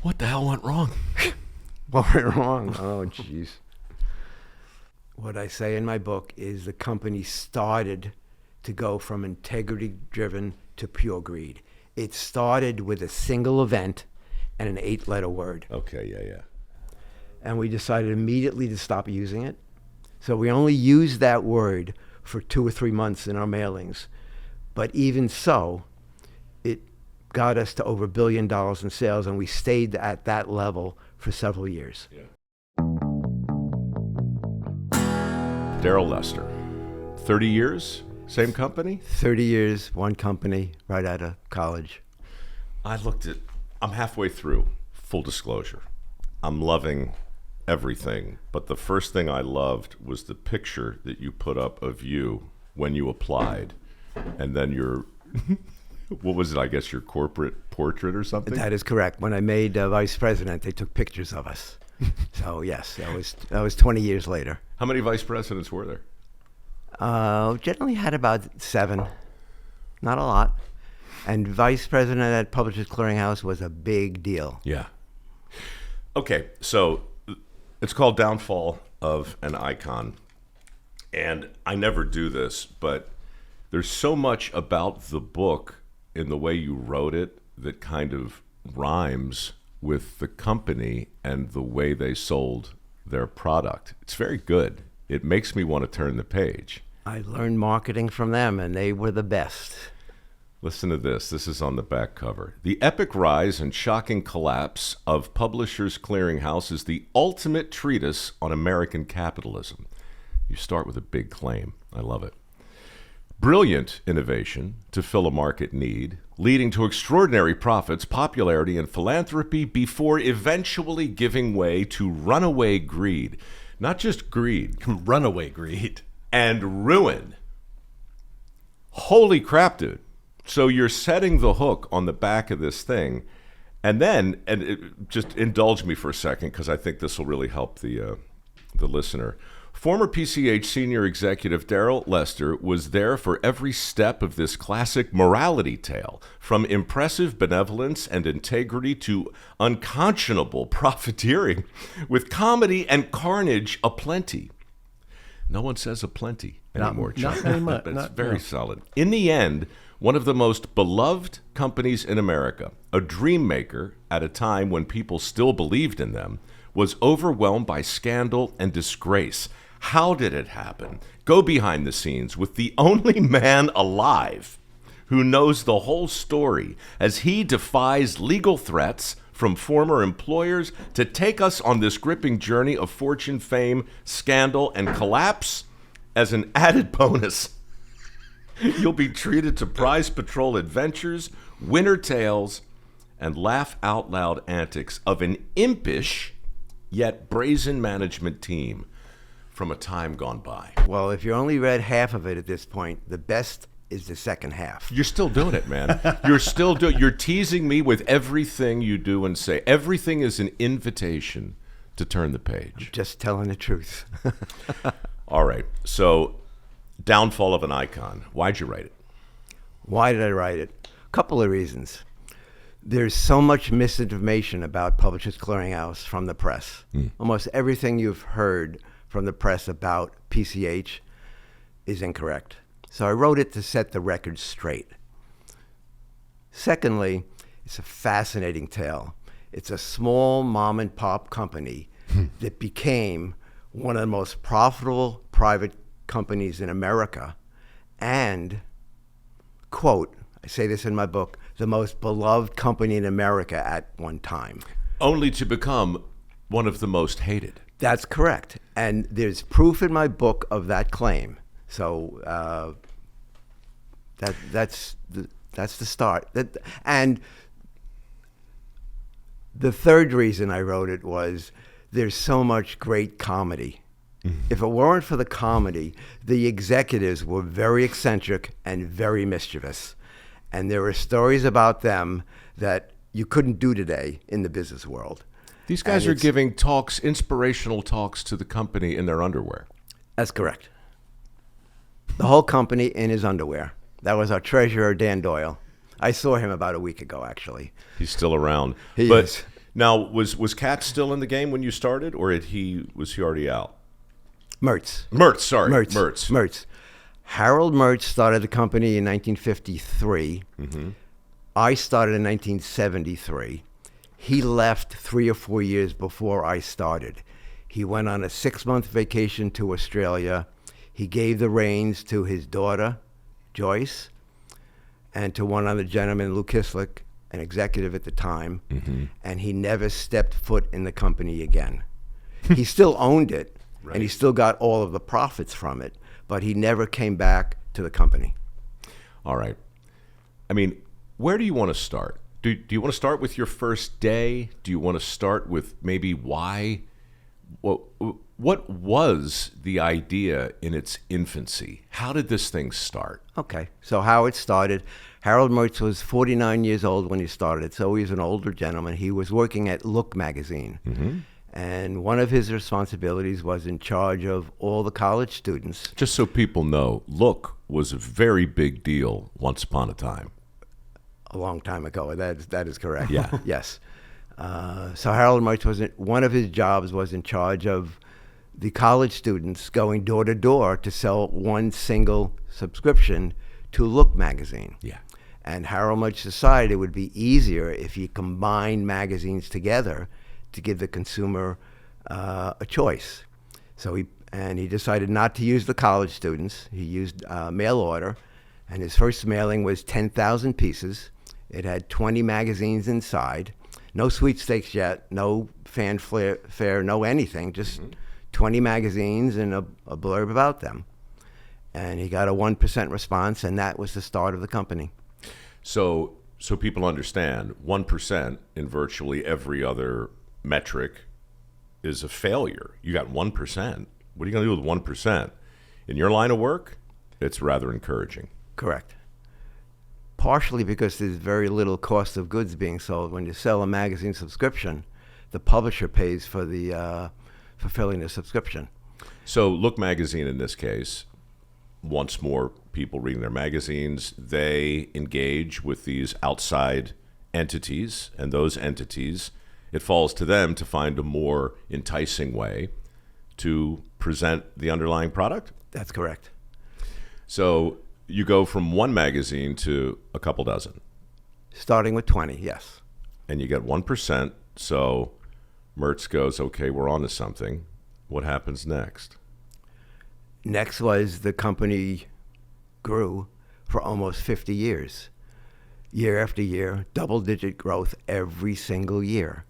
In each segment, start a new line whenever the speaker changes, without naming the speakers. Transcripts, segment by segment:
What the hell went wrong?
What went wrong? Oh, jeez. What I say in my book is the company started to go from integrity-driven to pure greed. It started with a single event and an 8-letter word.
Okay, yeah.
And we decided immediately to stop using it. So we only used that word for 2 or 3 months in our mailings. But even so, it got us to over $1 billion in sales, and we stayed at that level for several years.
Yeah. Darrell Lester, 30 years, same company?
30 years, one company, right out of college.
I'm halfway through, full disclosure. I'm loving everything, but the first thing I loved was the picture that you put up of you when you applied, and then your, what was it, I guess your corporate portrait or something?
That is correct. When I made vice president, they took pictures of us. So yes, that was 20 years later.
How many vice presidents were there?
Generally had about 7, not a lot. And vice president at Publishers Clearinghouse was a big deal.
Yeah. Okay, so it's called Downfall of an Icon. And I never do this, but there's so much about the book in the way you wrote it that kind of rhymes with the company and the way they sold their product. It's very good. It makes me want to turn the page.
I learned marketing from them, and they were the best.
Listen to this. This is on the back cover. The epic rise and shocking collapse of Publishers Clearinghouse is the ultimate treatise on American capitalism. You start with a big claim. I love it. Brilliant innovation to fill a market need, leading to extraordinary profits, popularity, and philanthropy before eventually giving way to runaway greed. Not just greed.
Runaway greed.
And ruin. Holy crap, dude. So you're setting the hook on the back of this thing, and then, just indulge me for a second, because I think this will really help the listener. Former PCH senior executive Darrell Lester was there for every step of this classic morality tale, from impressive benevolence and integrity to unconscionable profiteering, with comedy and carnage aplenty. No one says aplenty anymore, Chuck.
Not very much.
But it's very solid. In the end, one of the most beloved companies in America, a dream maker at a time when people still believed in them, was overwhelmed by scandal and disgrace. How did it happen? Go behind the scenes with the only man alive who knows the whole story as he defies legal threats from former employers to take us on this gripping journey of fortune, fame, scandal, and collapse. As an added bonus, you'll be treated to prize patrol adventures, winter tales, and laugh-out-loud antics of an impish yet brazen management team from a time gone by.
Well, if you only read half of it at this point, the best is the second half.
You're still doing it, man. You're teasing me with everything you do and say. Everything is an invitation to turn the page.
I'm just telling the truth.
All right. So, Downfall of an Icon. Why'd you write it?
Why did I write it? A couple of reasons. There's so much misinformation about Publishers Clearinghouse from the press. Almost everything you've heard from the press about PCH is incorrect. So I wrote it to set the record straight. Secondly, it's a fascinating tale. It's a small mom and pop company that became one of the most profitable private companies in America and, quote, I say this in my book, the most beloved company in America at one time.
Only to become one of the most hated.
That's correct. And there's proof in my book of that claim. So that's the start. And the third reason I wrote it was there's so much great comedy. If it weren't for the comedy, the executives were very eccentric and very mischievous. And there were stories about them that you couldn't do today in the business world.
These guys are giving talks, inspirational talks to the company in their underwear.
That's correct. The whole company in his underwear. That was our treasurer, Dan Doyle. I saw him about a week ago, actually.
He's still around.
He is.
Now, was Katz still in the game when you started, or was he already out?
Mertz.
Mertz.
Harold Mertz started the company in 1953. I started in 1973. He left 3 or 4 years before I started. He went on a 6-month vacation to Australia. He gave the reins to his daughter, Joyce, and to one other gentleman, Lou Kislick, an executive at the time, and he never stepped foot in the company again. He still owned it, right, and he still got all of the profits from it, but he never came back to the company.
All right. I mean, where do you want to start? Do you want to start with your first day? Do you want to start with maybe why? What was the idea in its infancy? How did this thing start?
Okay, so how it started, Harold Mertz was 49 years old when he started, so he was an older gentleman. He was working at Look magazine, and one of his responsibilities was in charge of all the college students.
Just so people know, Look was a very big deal once upon a time.
A long time ago, that is correct.
Yeah.
Yes. So Harold Mertz one of his jobs was in charge of the college students going door to door to sell one single subscription to Look magazine.
Yeah.
And Harold Mertz decided it would be easier if you combined magazines together to give the consumer a choice. So he decided not to use the college students. He used mail order, and his first mailing was 10,000 pieces. It had 20 magazines inside. No sweepstakes yet, no fanfare, no anything, just 20 magazines and a blurb about them. And he got a 1% response, and that was the start of the company.
So people understand, 1% in virtually every other metric is a failure. You got 1%. What are you going to do with 1%? In your line of work, it's rather encouraging.
Correct. Partially because there's very little cost of goods being sold. When you sell a magazine subscription, the publisher pays for the fulfilling the subscription.
So Look magazine in this case wants more people reading their magazines. They engage with these outside entities, and those entities, it falls to them to find a more enticing way to present the underlying product?
That's correct.
So you go from one magazine to a couple dozen.
Starting with 20, yes.
And you get 1%. So Mertz goes, okay, we're on to something. What happens next?
Next was the company grew for almost 50 years. Year after year, double-digit growth every single year.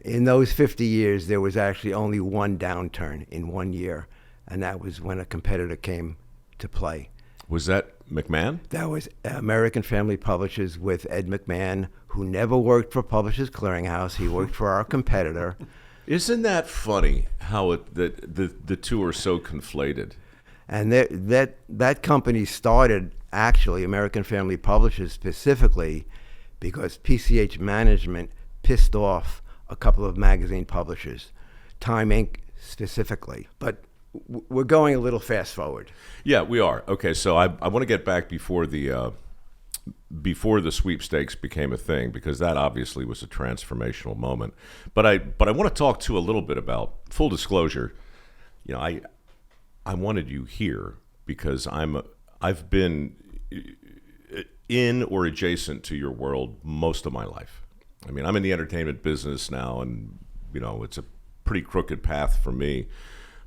In those 50 years, there was actually only one downturn in 1 year, and that was when a competitor came to play.
Was that McMahon?
That was American Family Publishers with Ed McMahon, who never worked for Publishers Clearinghouse. He worked for our competitor.
Isn't that funny how the two are so conflated?
And that company started, actually, American Family Publishers specifically, because PCH Management pissed off a couple of magazine publishers, Time Inc. specifically. But we're going a little fast forward.
Yeah, we are. Okay, so I want to get back before the sweepstakes became a thing, because that obviously was a transformational moment. But I want to talk to a little bit about full disclosure. You know, I wanted you here because I've been in or adjacent to your world most of my life. I mean, I'm in the entertainment business now, and you know, it's a pretty crooked path for me.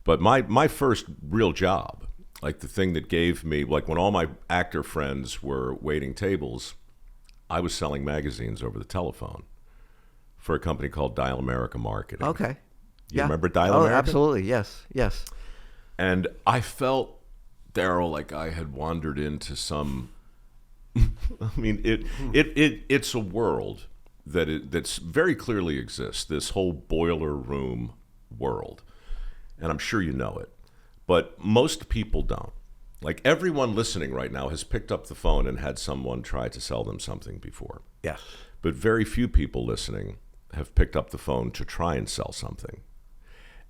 But my first real job, like the thing that gave me, like when all my actor friends were waiting tables, I was selling magazines over the telephone for a company called Dial America Marketing.
Okay.
You remember Dial America?
Oh, absolutely. Yes. Yes.
And I felt, Darrell, like I had wandered into some, I mean, it's a world that's very clearly exists, this whole boiler room world. And I'm sure you know it. But most people don't. Like everyone listening right now has picked up the phone and had someone try to sell them something before.
Yes.
But very few people listening have picked up the phone to try and sell something.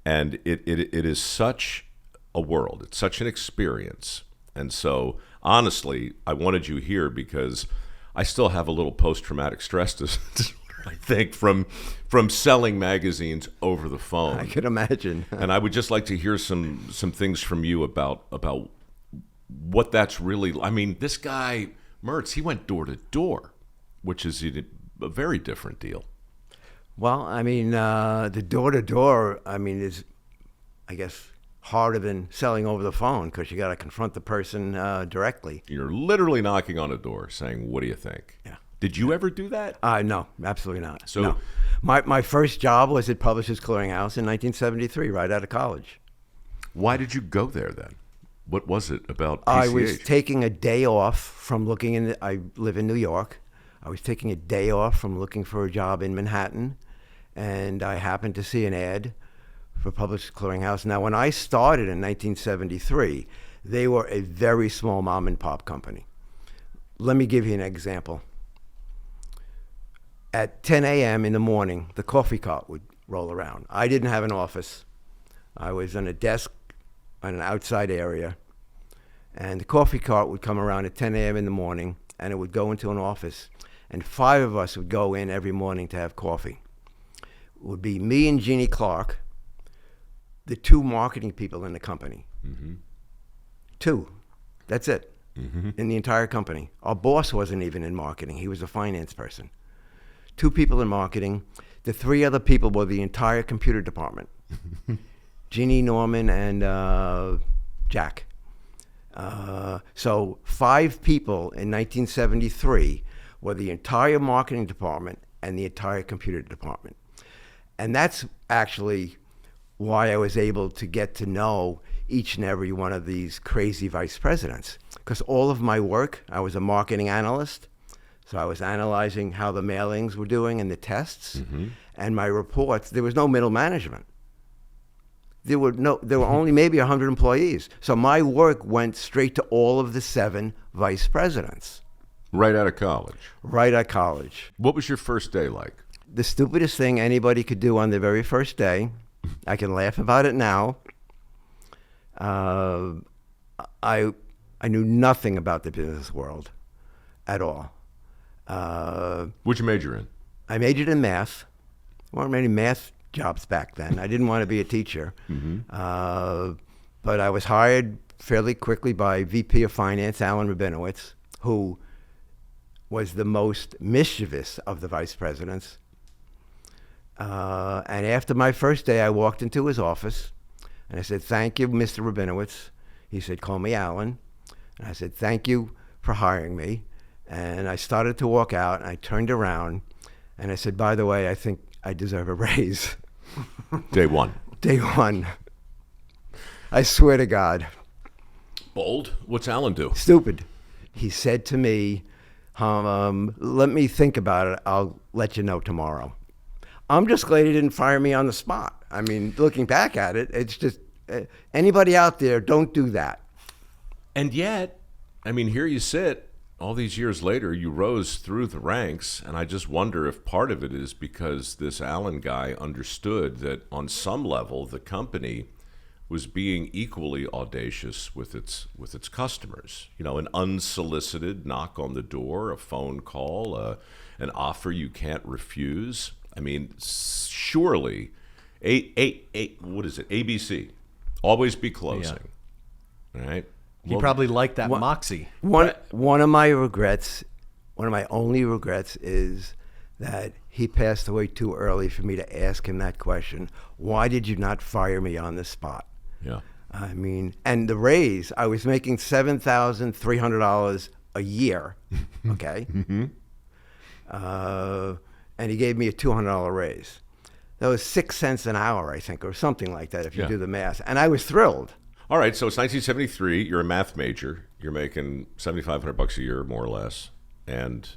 And it is such a world. It's such an experience. And so, honestly, I wanted you here because I still have a little post-traumatic stress I think, from selling magazines over the phone.
I can imagine.
And I would just like to hear some things from you about what that's really. I mean, this guy Mertz, he went door to door, which is a very different deal.
Well, I mean, the door to door, I mean, is, I guess, harder than selling over the phone because you got to confront the person directly.
You're literally knocking on a door saying, "What do you think?"
Yeah.
Did you ever do that?
No, absolutely not.
So,
no. My first job was at Publishers Clearinghouse in 1973, right out of college.
Why did you go there then? What was it about PCH?
I was taking a day off from looking I live in New York. I was taking a day off from looking for a job in Manhattan, and I happened to see an ad for Publishers Clearinghouse. Now, when I started in 1973, they were a very small mom and pop company. Let me give you an example. At 10 a.m. in the morning, the coffee cart would roll around. I didn't have an office. I was on a desk in an outside area, and the coffee cart would come around at 10 a.m. in the morning, and it would go into an office, and 5 of us would go in every morning to have coffee. It would be me and Jeannie Clark, the 2 marketing people in the company. Mm-hmm. 2. That's it. Mm-hmm. In the entire company. Our boss wasn't even in marketing. He was a finance person. 2 people in marketing. The 3 other people were the entire computer department. Jeannie, Norman, and Jack. So 5 people in 1973 were the entire marketing department and the entire computer department. And that's actually why I was able to get to know each and every one of these crazy vice presidents. Because all of my work, I was a marketing analyst, so I was analyzing how the mailings were doing and the tests, mm-hmm. and my reports, there was no middle management. There were only maybe 100 employees. So my work went straight to all of the 7 vice presidents.
Right out of college?
Right out of college.
What was your first day like?
The stupidest thing anybody could do on their very first day. I can laugh about it now. I knew nothing about the business world at all.
What'd you major in?
I majored in math. There weren't many math jobs back then. I didn't want to be a teacher. Mm-hmm. But I was hired fairly quickly by VP of Finance, Alan Rabinowitz, who was the most mischievous of the vice presidents. And after my first day, I walked into his office, and I said, "Thank you, Mr. Rabinowitz." He said, "Call me Alan." And I said, "Thank you for hiring me." And I started to walk out, and I turned around, and I said, "By the way, I think I deserve a raise."
Day one.
Day one. I swear to God.
Bold? What's Alan do?
Stupid. He said to me, "Let me think about it. I'll let you know tomorrow." I'm just glad he didn't fire me on the spot. I mean, looking back at it, it's just, anybody out there, don't do that.
And yet, I mean, here you sit, all these years later, you rose through the ranks, and I just wonder if part of it is because this Allen guy understood that on some level, the company was being equally audacious with its customers. You know, an unsolicited knock on the door, a phone call, an offer you can't refuse. I mean, surely, what is it? ABC, always be closing, right?
He probably liked that moxie.
One of my only regrets is that he passed away too early for me to ask him that question. Why did you not fire me on the spot?
Yeah.
I mean, and the raise, I was making $7,300 a year, okay? Mm-hmm. And he gave me a $200 raise. That was 6 cents an hour, I think, or something like that, if you do the math. And I was thrilled.
All right, so it's 1973. You're a math major. You're making $7,500 a year, more or less, and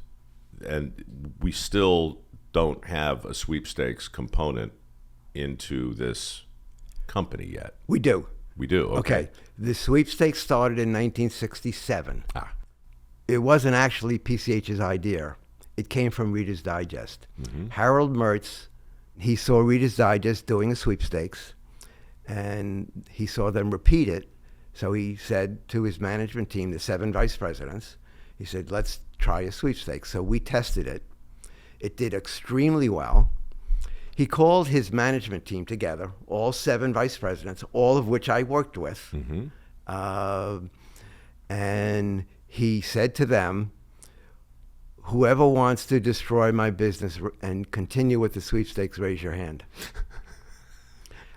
we still don't have a sweepstakes component into this company yet.
We do.
We do. Okay.
The sweepstakes started in 1967. It wasn't actually PCH's idea. It came from Reader's Digest. Mm-hmm. Harold Mertz, he saw Reader's Digest doing a sweepstakes, and he saw them repeat it. So he said to his management team, the 7 vice presidents, he said, "Let's try a sweepstakes." So we tested it. It did extremely well. He called his management team together, all 7 vice presidents, all of which I worked with. And he said to them, whoever wants to destroy my business and continue with the sweepstakes, raise your hand.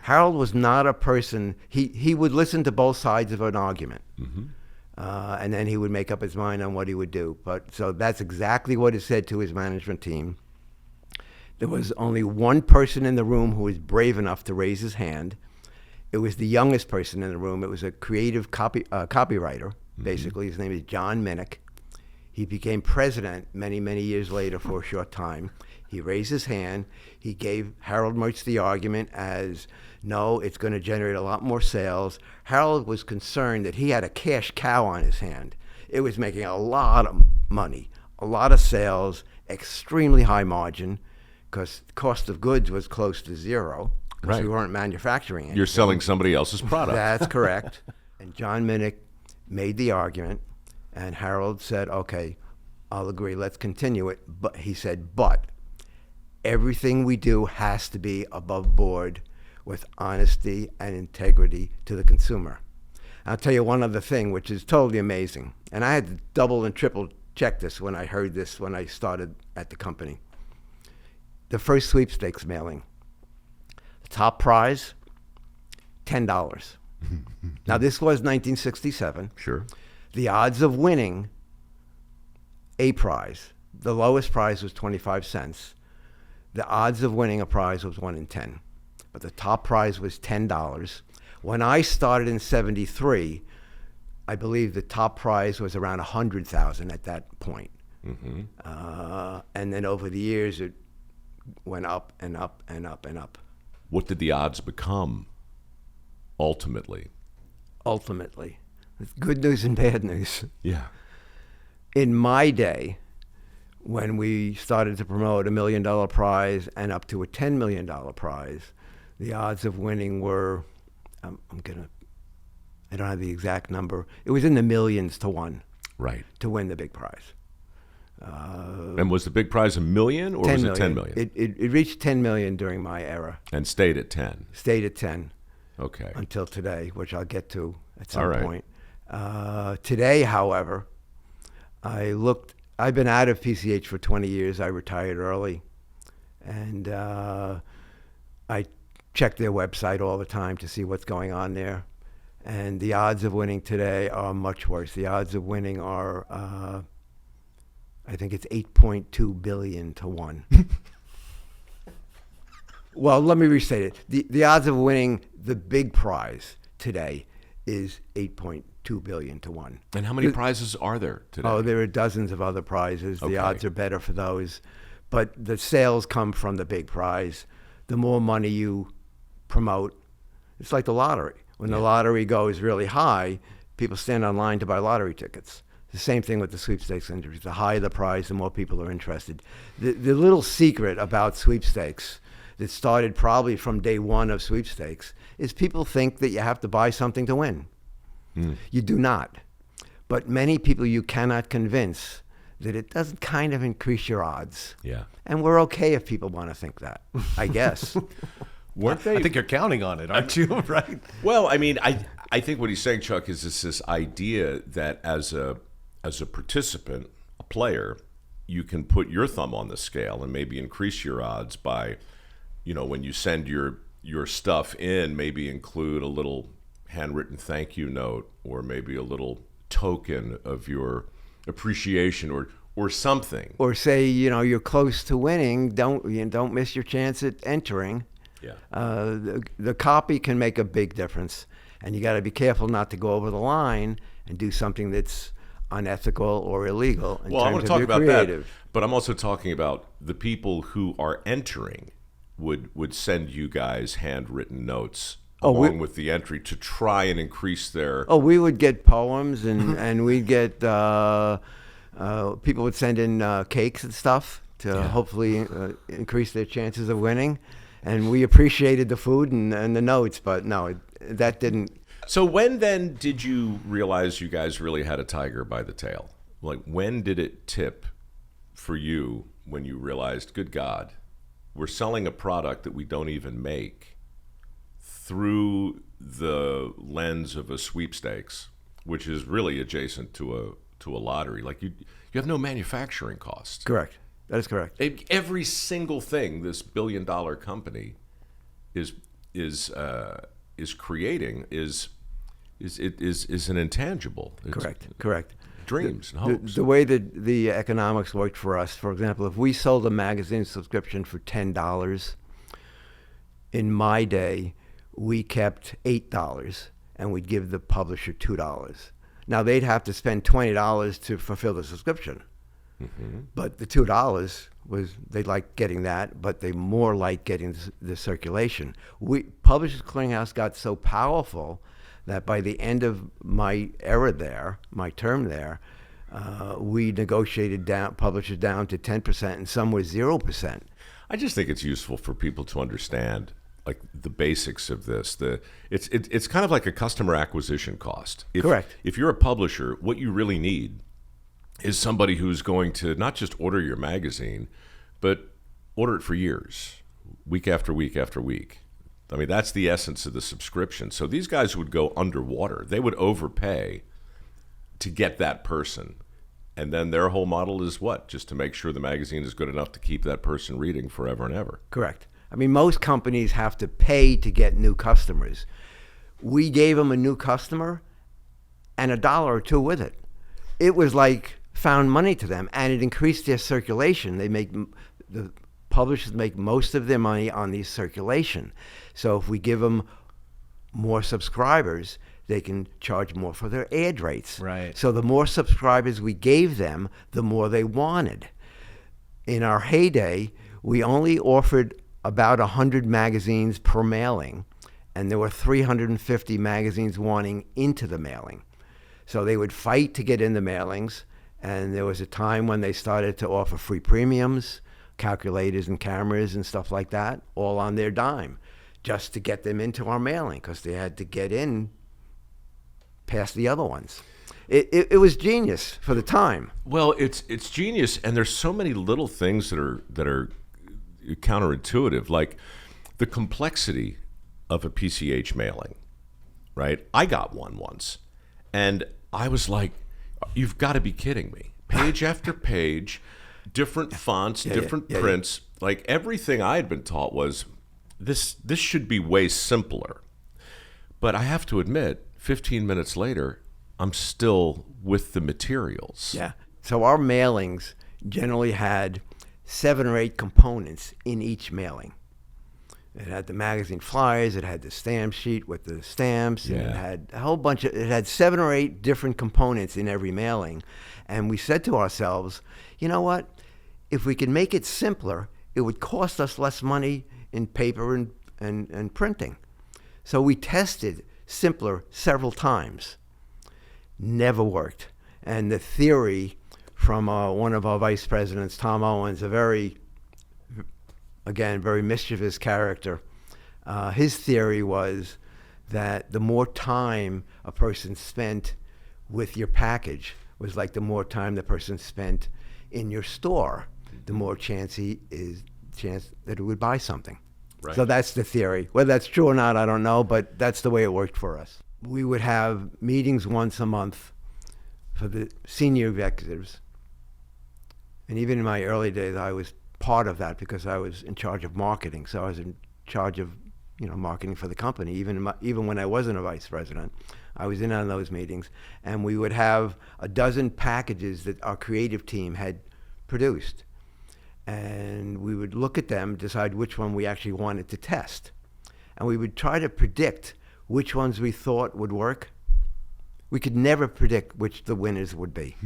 Harold was not a person, he would listen to both sides of an argument. And then he would make up his mind on what he would do. So that's exactly what he said to his management team. There was only one person in the room who was brave enough to raise his hand. It was the youngest person in the room. It was a creative copywriter, basically. His name is John Minnick. He became president many, many years later for a short time. He raised his hand. He gave Harold Murch the argument as, no, it's going to generate a lot more sales. Harold was concerned that he had a cash cow on his hand. It was making a lot of money, a lot of sales, extremely high margin, because the cost of goods was close to zero, because we weren't manufacturing anything.
You're selling somebody else's product.
That's correct. And John Minnick made the argument, and Harold said, okay, I'll agree, let's continue it. But he said, but everything we do has to be above board with honesty and integrity to the consumer. I'll tell you one other thing, which is totally amazing. And I had to double and triple check this when I heard this when I started at the company. The first sweepstakes mailing, the top prize, $10. Now, this was 1967.
Sure.
The odds of winning a prize, the lowest prize was 25 cents. The odds of winning a prize was 1 in 10. But the top prize was $10. When I started in 73, I believe the top prize was around 100,000 at that point. And then over the years, it went up and up and up and up.
What did the odds become ultimately?
Ultimately. It's good news and bad news.
Yeah.
In my day, when we started to promote $1 million prize and up to a $10 million prize, the odds of winning were, I don't have the exact number. It was in the millions to 1.
Right.
To win the big prize.
And was the big prize $1 million or was it 10 million?
It reached 10 million during my era.
And stayed at 10.
Stayed at 10.
Okay.
Until today, which I'll get to at some point. Today, however, I've been out of PCH for 20 years. I retired early. And I check their website all the time to see what's going on there. And the odds of winning today are much worse. The odds of winning are, I think it's 8.2 billion to 1. Well, let me restate it. The odds of winning the big prize today is 8.2 billion to 1.
And how many prizes are there today?
Oh, there are dozens of other prizes.
Okay.
The odds are better for those. But the sales come from the big prize. The more money you promote, it's like the lottery. When the lottery goes really high, people stand online to buy lottery tickets. The same thing with the sweepstakes industry. The higher the prize, the more people are interested. The little secret about sweepstakes that started probably from day one of sweepstakes is people think that you have to buy something to win. You do not. But many people you cannot convince that it doesn't kind of increase your odds.
Yeah.
And we're okay if people want to think that, I guess.
Weren't they?
I think you're counting on it, aren't you? Right.
Well, I mean, I think what he's saying, Chuck, is this idea that as a participant, a player, you can put your thumb on the scale and maybe increase your odds by, when you send your stuff in, maybe include a little handwritten thank you note or maybe a little token of your appreciation or something.
Or say, you're close to winning, don't miss your chance at entering.
Yeah.
The copy can make a big difference, and you got to be careful not to go over the line and do something that's unethical or illegal.
Well, I want to talk about that, but I'm also talking about the people who are entering would send you guys handwritten notes along with the entry to try and increase their.
Oh, we would get poems and we'd get people would send in cakes and stuff to hopefully increase their chances of winning. And we appreciated the food and the notes, but no, that didn't.
So when then did you realize you guys really had a tiger by the tail? Like, when did it tip for you when you realized, good God, we're selling a product that we don't even make through the lens of a sweepstakes, which is really adjacent to a lottery. Like you have no manufacturing costs.
Correct. That is correct.
Every single thing this billion-dollar company is creating is an intangible.
Correct.
Dreams and hopes.
The way that the economics worked for us, for example, if we sold a magazine subscription for $10, in my day, we kept $8 and we'd give the publisher $2. Now, they'd have to spend $20 to fulfill the subscription. Mm-hmm. But the $2 was, they liked getting that, but they more liked getting the circulation. Publishers Clearinghouse got so powerful that by the end of my era there, my term there, we negotiated publishers down to 10%, and some were 0%.
I just think it's useful for people to understand, like, the basics of this. It's kind of like a customer acquisition cost.
Correct.
If you're a publisher, what you really need is somebody who's going to not just order your magazine, but order it for years, week after week after week. I mean, that's the essence of the subscription. So these guys would go underwater. They would overpay to get that person. And then their whole model is what? Just to make sure the magazine is good enough to keep that person reading forever and ever.
Correct. I mean, most companies have to pay to get new customers. We gave them a new customer and $1 or $2 with it. It was like found money to them, and it increased their circulation. The publishers make most of their money on the circulation. So if we give them more subscribers, they can charge more for their ad rates.
Right.
So the more subscribers we gave them, the more they wanted. In our heyday, we only offered about 100 magazines per mailing, and there were 350 magazines wanting into the mailing. So they would fight to get in the mailings, and there was a time when they started to offer free premiums, calculators and cameras and stuff like that, all on their dime, just to get them into our mailing, because they had to get in past the other ones. It was genius for the time.
Well, it's genius, and there's so many little things that are counterintuitive, like the complexity of a PCH mailing, right? I got one once, and I was like, you've got to be kidding me. Page after page, different fonts, different prints. Like, everything I had been taught was, this should be way simpler. But I have to admit, 15 minutes later, I'm still with the materials.
Yeah. So our mailings generally had 7 or 8 components in each mailing. It had the magazine flyers, it had the stamp sheet with the stamps, and it had a whole bunch it had 7 or 8 different components in every mailing. And we said to ourselves, you know what? If we could make it simpler, it would cost us less money in paper and printing. So we tested simpler several times. Never worked. And the theory from one of our vice presidents, Tom Owens, a very mischievous character, his theory was that the more time a person spent with your package was like the more time the person spent in your store, the more chance that it would buy something.
Right.
So that's the theory. Whether that's true or not, I don't know, but that's the way it worked for us. We would have meetings once a month for the senior executives. And even in my early days, I was part of that because I was in charge of marketing. So I was in charge of, marketing for the company. Even when I wasn't a vice president, I was in on those meetings. And we would have a dozen packages that our creative team had produced. And we would look at them, decide which one we actually wanted to test. And we would try to predict which ones we thought would work. We could never predict which the winners would be.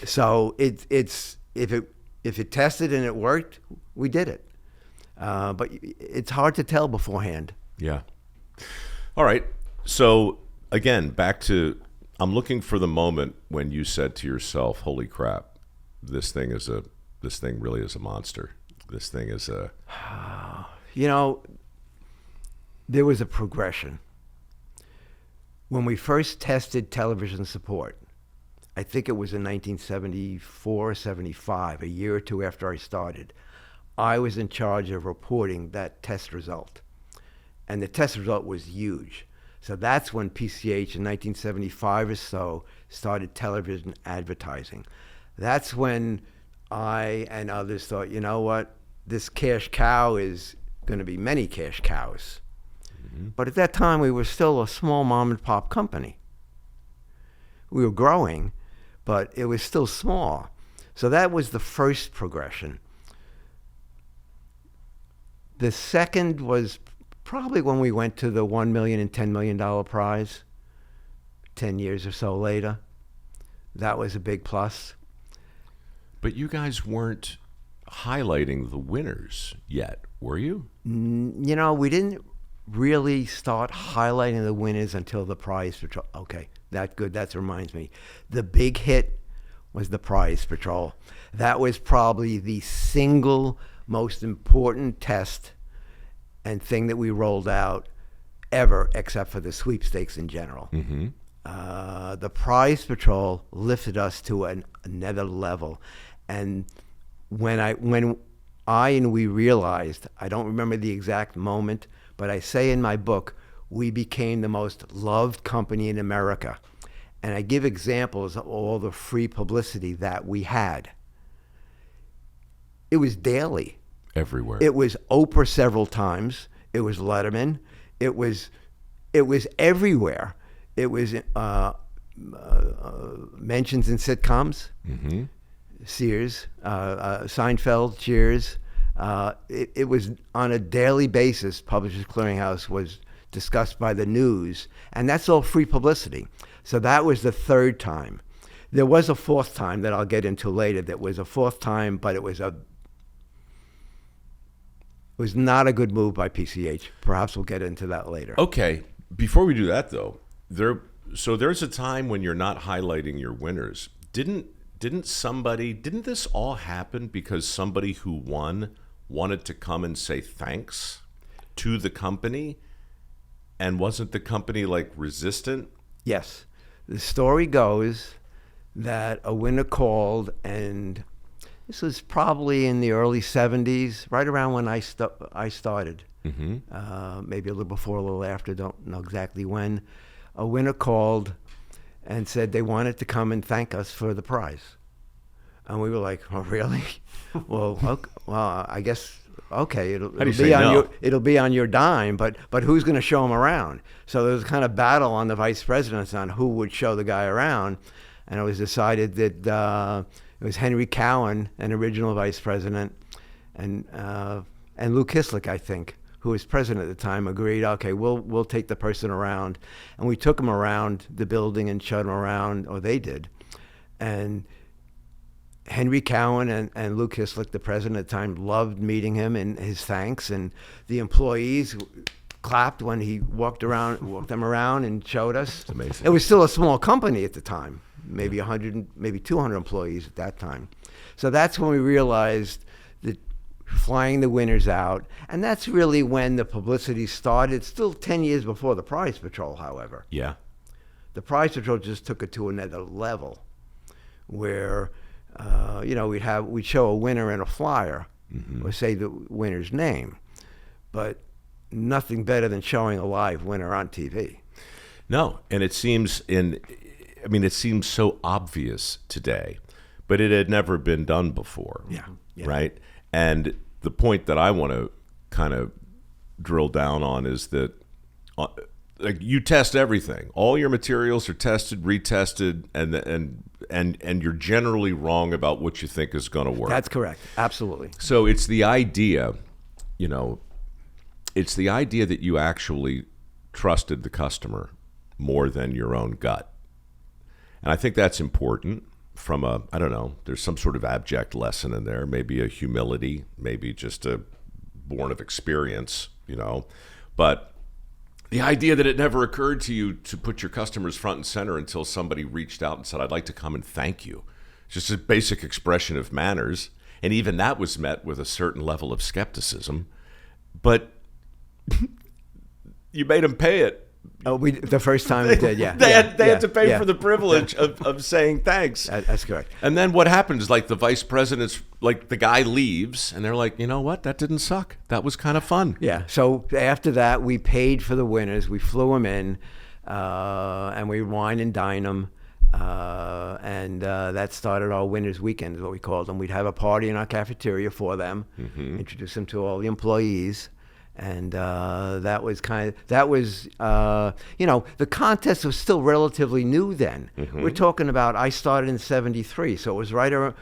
So if it tested and it worked, we did it. But it's hard to tell beforehand.
Yeah. All right. So again, back to, I'm looking for the moment when you said to yourself, "Holy crap, this thing really is a monster. This thing is a."
There was a progression. When we first tested television support, I think it was in 1974 or 75, a year or two after I started, I was in charge of reporting that test result. And the test result was huge. So that's when PCH in 1975 or so started television advertising. That's when I and others thought, you know what, this cash cow is going to be many cash cows. Mm-hmm. But at that time, we were still a small mom and pop company. We were growing, but it was still small. So that was the first progression. The second was probably when we went to the $1 million and $10 million prize, 10 years or so later. That was a big plus.
But you guys weren't highlighting the winners yet, were you?
You know, we didn't really start highlighting the winners until the Prize Patrol. Okay, that good. That reminds me. The big hit was the Prize Patrol. That was probably the single most important test and thing that we rolled out ever, except for the sweepstakes in general.
Mm-hmm.
The Prize Patrol lifted us to another level. And when I and we realized, I don't remember the exact moment, but I say in my book, we became the most loved company in America. And I give examples of all the free publicity that we had. It was daily.
Everywhere.
It was Oprah several times. It was Letterman. It was everywhere. It was mentions in sitcoms.
Mm-hmm.
Sears, Seinfeld, Cheers. It was on a daily basis. Publishers Clearinghouse was discussed by the news, and that's all free publicity. So that was the third time. There was a fourth time that I'll get into later. That was a fourth time, but it was not a good move by PCH. Perhaps we'll get into that later.
Okay. Before we do that, though, there's a time when you're not highlighting your winners. Didn't this all happen because somebody who won wanted to come and say thanks to the company? And wasn't the company like resistant?
Yes. The story goes that a winner called, and this was probably in the early 70s, right around when I started. Mm-hmm. Maybe a little before, a little after, don't know exactly when. A winner called and said they wanted to come and thank us for the prize. And we were like, oh, really? Well, I guess, okay, it'll be on your dime, but who's going to show him around? So there was kind of battle on the vice presidents on who would show the guy around. And it was decided that it was Henry Cowan, an original vice president, and Lou Kislick, I think, who was president at the time, agreed, okay, we'll take the person around. And we took him around the building and showed him around, or they did. And Henry Cowan and Lou Kislick, the president at the time, loved meeting him and his thanks. And the employees clapped when he walked them around and showed us.
It's amazing.
It was still a small company at the time, maybe 100, maybe 200 employees at that time. So that's when we realized that flying the winners out, and that's really when the publicity started, still 10 years before the Prize Patrol, however.
Yeah.
The Prize Patrol just took it to another level where, we'd show a winner in a flyer, mm-hmm. or say the winner's name, but nothing better than showing a live winner on TV.
No, and it seems so obvious today, but it had never been done before.
Yeah.
Right? And the point that I want to kind of drill down on is that you test everything. All your materials are tested, retested, and you're generally wrong about what you think is going to work.
That's correct. Absolutely.
So it's the idea, that you actually trusted the customer more than your own gut. And I think that's important from there's some sort of abject lesson in there, maybe a humility, maybe just a born of experience, but the idea that it never occurred to you to put your customers front and center until somebody reached out and said, I'd like to come and thank you. It's just a basic expression of manners. And even that was met with a certain level of skepticism. But you made them pay it
The first time we did, yeah.
They had
Yeah,
to pay
yeah.
for the privilege of saying thanks.
That's correct.
And then what happens? Like the vice president's, like the guy leaves, and they're like, you know what? That didn't suck. That was kind of fun.
Yeah. So after that, we paid for the winners. We flew them in, and we wine and dine them. And that started our winners' weekend, is what we called them. We'd have a party in our cafeteria for them, introduce them to all the employees. And that was the contest was still relatively new then. We're talking about, I started in 73, so it was right around,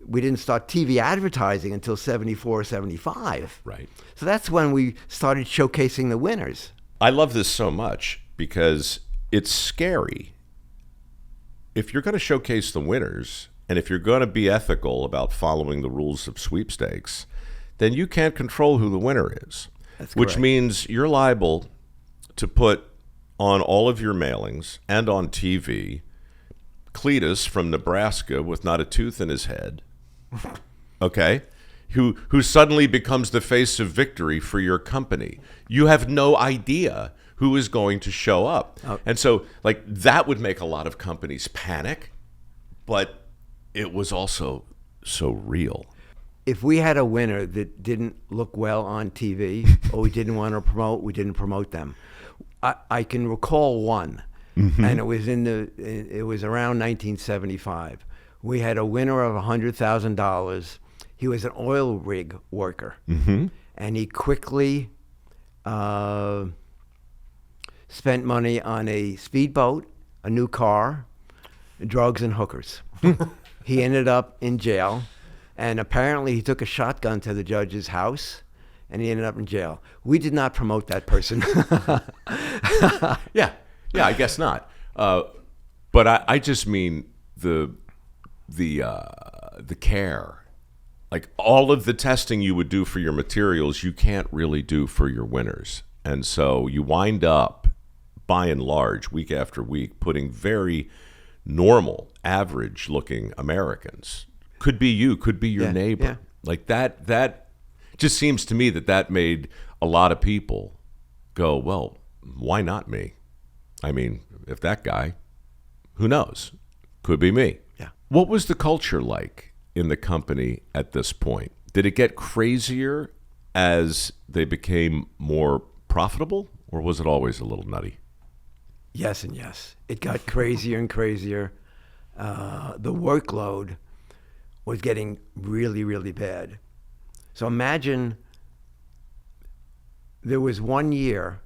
we didn't start TV advertising until 74 or 75.
Right.
So that's when we started showcasing the winners.
I love this so much because it's scary. If you're going to showcase the winners, and if you're going to be ethical about following the rules of sweepstakes, then you can't control who the winner is.
That's
which
correct.
means you're liable to put on all of your mailings and on TV Cletus from Nebraska with not a tooth in his head, okay, who suddenly becomes the face of victory for your company. You have no idea who is going to show up. And so, like, that would make a lot of companies panic, but it was also so real.
If we had a winner that didn't look well on TV or we didn't want to promote, we didn't promote them. I can recall one, and it was around 1975. We had a winner of $100,000. He was an oil rig worker, and he quickly spent money on a speedboat, a new car, drugs, and hookers. He ended up in jail. And apparently he took a shotgun to the judge's house, and he ended up in jail. We did not promote that person.
Yeah, I guess not. But I just mean the care. Like all of the testing you would do for your materials, you can't really do for your winners. And so you wind up, by and large, week after week, putting very normal, average-looking Americans. Could be you, could be your neighbor.
Yeah.
Like that just seems to me that made a lot of people go, well, why not me? I mean, if that guy, who knows? Could be me.
Yeah.
What was the culture like in the company at this point? Did it get crazier as they became more profitable, or was it always a little nutty?
Yes and yes. It got crazier and crazier. The workload was getting really, really bad. So imagine there was 1 year,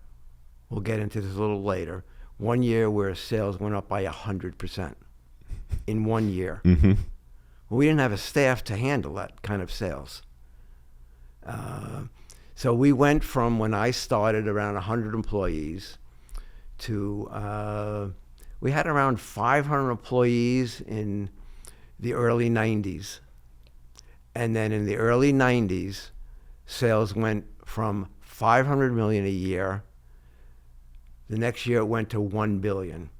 we'll get into this a little later, 1 year where sales went up by 100% in 1 year. Well, we didn't have a staff to handle that kind of sales. So we went from, when I started, around 100 employees to, we had around 500 employees in the early 90s. And then in the early 90s, sales went from 500 million a year. The next year it went to 1 billion.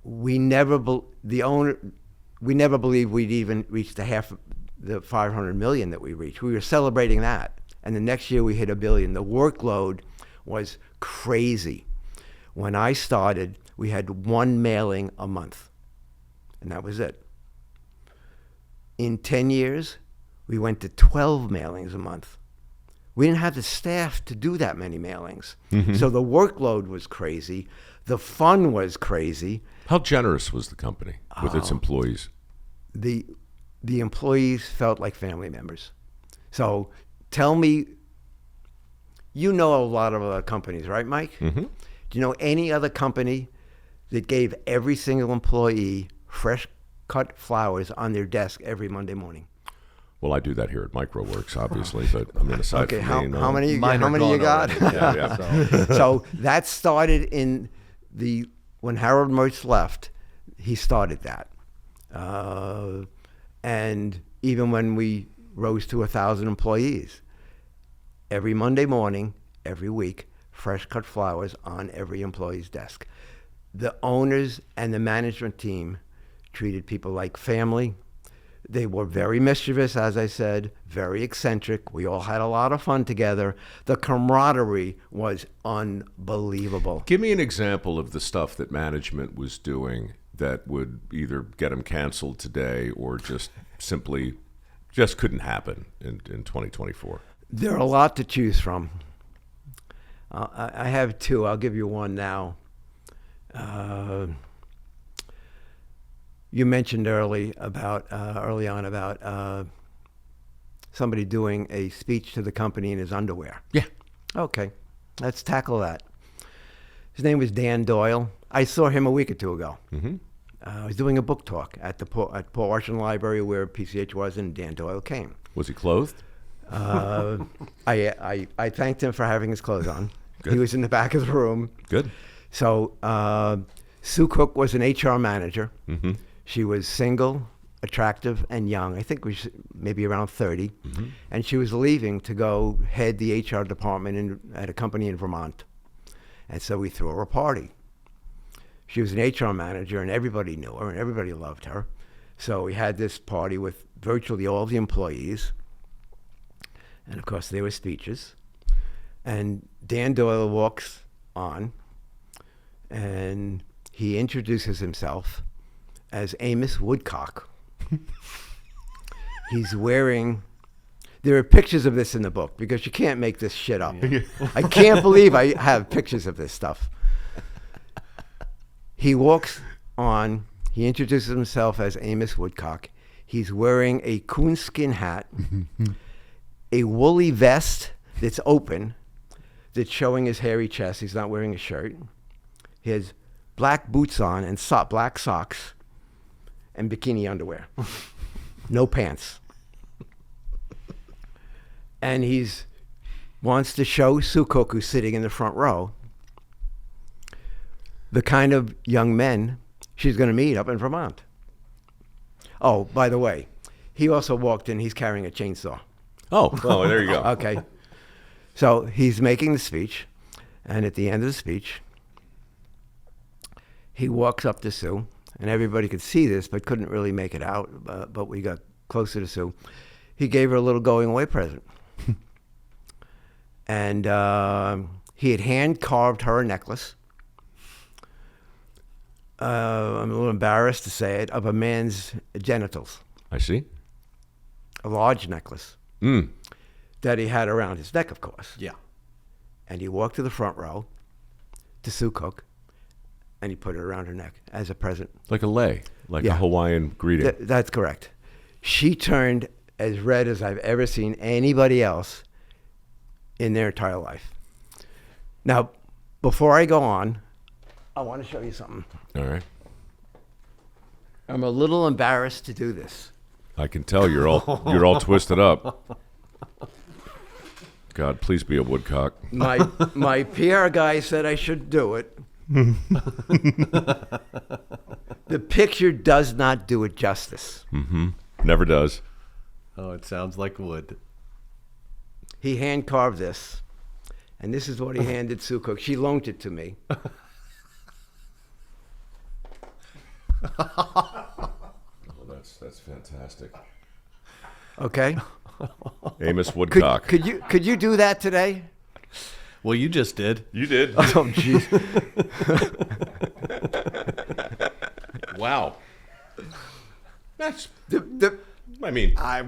We never believed we'd even reach the 500 million that we reached. We were celebrating that. And the next year we hit 1 billion. The workload was crazy. When I started, we had 1 mailing a month, and that was it. In 10 years, we went to 12 mailings a month. We didn't have the staff to do that many mailings. So the workload was crazy. The fun was crazy.
How generous was the company with its employees?
The employees felt like family members. So tell me, you know a lot of other companies, right, Mike? Do you know any other company that gave every single employee fresh cut flowers on their desk every Monday morning?
Well, I do that here at MicroWorks, obviously, but I mean, aside
Okay,
from me, no.
how many
Mine are
you
gone
got?
already.
Yeah.
So that started when Harold Mertz left, he started that. And even when we rose to 1,000 employees, every Monday morning, every week, fresh cut flowers on every employee's desk. The owners and the management team treated people like family. They were very mischievous, as I said, very eccentric. We all had a lot of fun together. The camaraderie was unbelievable.
Give me an example of the stuff that management was doing that would either get them canceled today or just simply just couldn't happen in 2024.
There are a lot to choose from. I have two. I'll give you one now. You mentioned early on about somebody doing a speech to the company in his underwear.
Yeah.
Okay, let's tackle that. His name was Dan Doyle. I saw him a week or two ago.
Mm-hmm.
I was doing a book talk at Paul Washington Library where PCH was, and Dan Doyle came.
Was he clothed?
I thanked him for having his clothes on.
Good.
He was in the back of the room.
Good.
So Sue Cook was an HR manager.
Mm-hmm.
She was single, attractive, and young. I think maybe around 30.
Mm-hmm.
And she was leaving to go head the HR department at a company in Vermont. And so we threw her a party. She was an HR manager, and everybody knew her, and everybody loved her. So we had this party with virtually all the employees. And, of course, there were speeches. And Dan Doyle walks on, and he introduces himself as Amos Woodcock. He's wearing... There are pictures of this in the book, because you can't make this shit up. Yeah. I can't believe I have pictures of this stuff. He walks on. He introduces himself as Amos Woodcock. He's wearing a coonskin hat, a woolly vest that's open, that's showing his hairy chest. He's not wearing a shirt. He has black boots on and black socks and bikini underwear. No pants. And he's wants to show Sue Cook, who's sitting in the front row, the kind of young men she's going to meet up in Vermont. Oh, by the way, he also walked in. He's carrying a chainsaw.
Oh, there you go.
Okay. So he's making the speech, and at the end of the speech, he walks up to Sue, and everybody could see this but couldn't really make it out, but we got closer to Sue. He gave her a little going-away present. And he had hand-carved her a necklace. I'm a little embarrassed to say it, of a man's genitals.
I see.
A large necklace that he had around his neck, of course.
Yeah.
And he walked to the front row to Sue Cook, and he put it around her neck as a present.
Like a lei, like a Hawaiian greeting.
That's correct. She turned as red as I've ever seen anybody else in their entire life. Now, before I go on, I want to show you something.
All right.
I'm a little embarrassed to do this.
I can tell you're all twisted up. God, please be a woodcock.
My PR guy said I should do it. The picture does not do it justice.
Mm-hmm. Never does.
Oh, it sounds like wood.
He hand carved this, and this is what he handed Sue Cook. She loaned it to me.
Oh, that's fantastic.
Okay.
Amos Woodcock.
Could you do that today?
Well, you just did.
You did.
Oh, jeez.
Wow. That's.
The
I mean,
I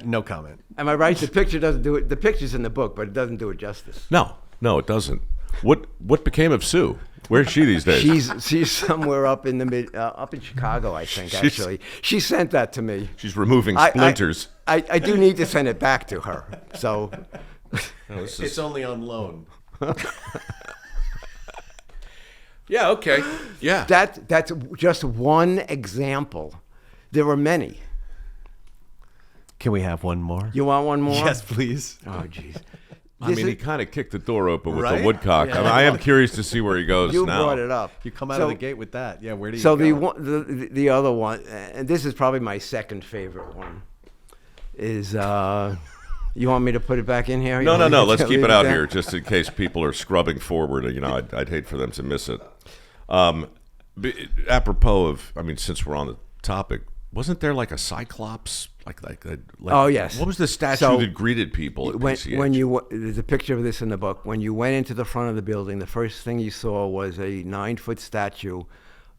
no comment.
Am I right? The picture doesn't do it. The picture's in the book, but it doesn't do it justice.
no, it doesn't. What became of Sue? Where's she these days?
She's somewhere up in up in Chicago, I think. Actually, she sent that to me.
She's removing splinters.
I do need to send it back to her. So
It's only on loan.
Yeah. Okay. Yeah.
that's just one example. There were many.
Can we have one more?
You want one more?
Yes, please.
Oh, jeez.
I mean, he kind of kicked the door open with
Right?
the woodcock.
Yeah.
I mean, I am curious to see where he goes
You
now.
brought it up.
You come out of the gate with that. Yeah, where do you
So
go?
the other one, and this is probably my second favorite one, is you want me to put it back in here?
No. Let's keep it out
there?
here, just in case people are scrubbing forward. You know, I'd hate for them to miss it. Apropos of, I mean, since we're on the topic, wasn't there like a cyclops?
Oh, yes.
What was the statue
So,
that greeted people at PCH?
There's a picture of this in the book. When you went into the front of the building, the first thing you saw was a 9-foot statue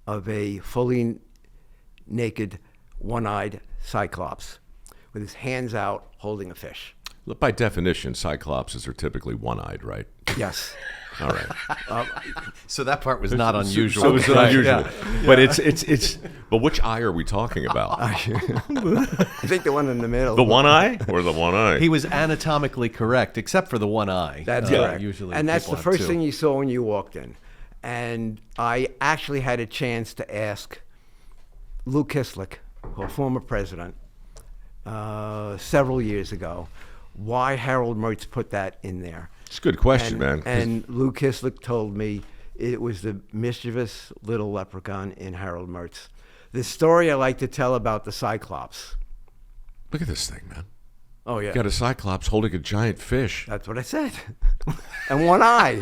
of a fully naked, one-eyed cyclops with his hands out holding a fish.
By definition, cyclopses are typically one-eyed, right?
Yes.
All right.
So that part was not unusual.
So it's unusual.
Yeah.
But it's. But which eye are we talking about?
I think the one in the middle.
The one eye or the one eye?
He was anatomically correct, except for the one eye.
That's correct.
Usually,
and that's the
people have
first
two.
thing you saw when you walked in. And I actually had a chance to ask Lou Kislick, a former president, several years ago, why Harold Mertz put that in there.
It's a good question, man.
And Lou Kislick told me it was the mischievous little leprechaun in Harold Mertz. The story I like to tell about the Cyclops.
Look at this thing, man.
Oh, yeah.
You got a cyclops holding a giant fish.
That's what I said. And one eye.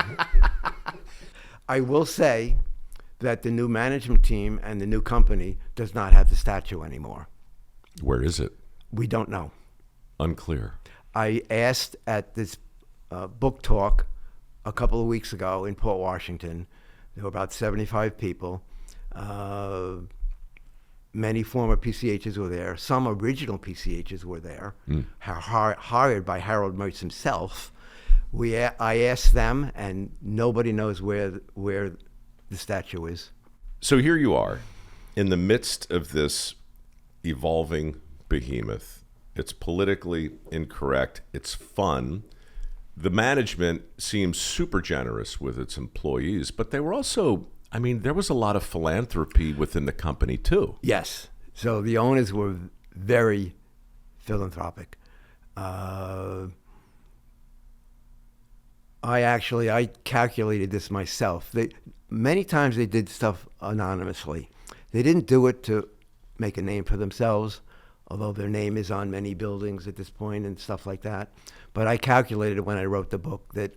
I will say that the new management team and the new company does not have the statue anymore.
Where is it?
We don't know.
Unclear.
I asked at this book talk a couple of weeks ago in Port Washington. There were about 75 people. Many former PCHs were there. Some original PCHs were there, hired by Harold Mertz himself. I asked them, and nobody knows where the statue is.
So here you are, in the midst of this evolving behemoth. It's politically incorrect. It's fun. The management seems super generous with its employees, but they were also, I mean, there was a lot of philanthropy within the company too.
Yes. So the owners were very philanthropic. I calculated this myself. Many times they did stuff anonymously. They didn't do it to make a name for themselves, although their name is on many buildings at this point and stuff like that. But I calculated when I wrote the book that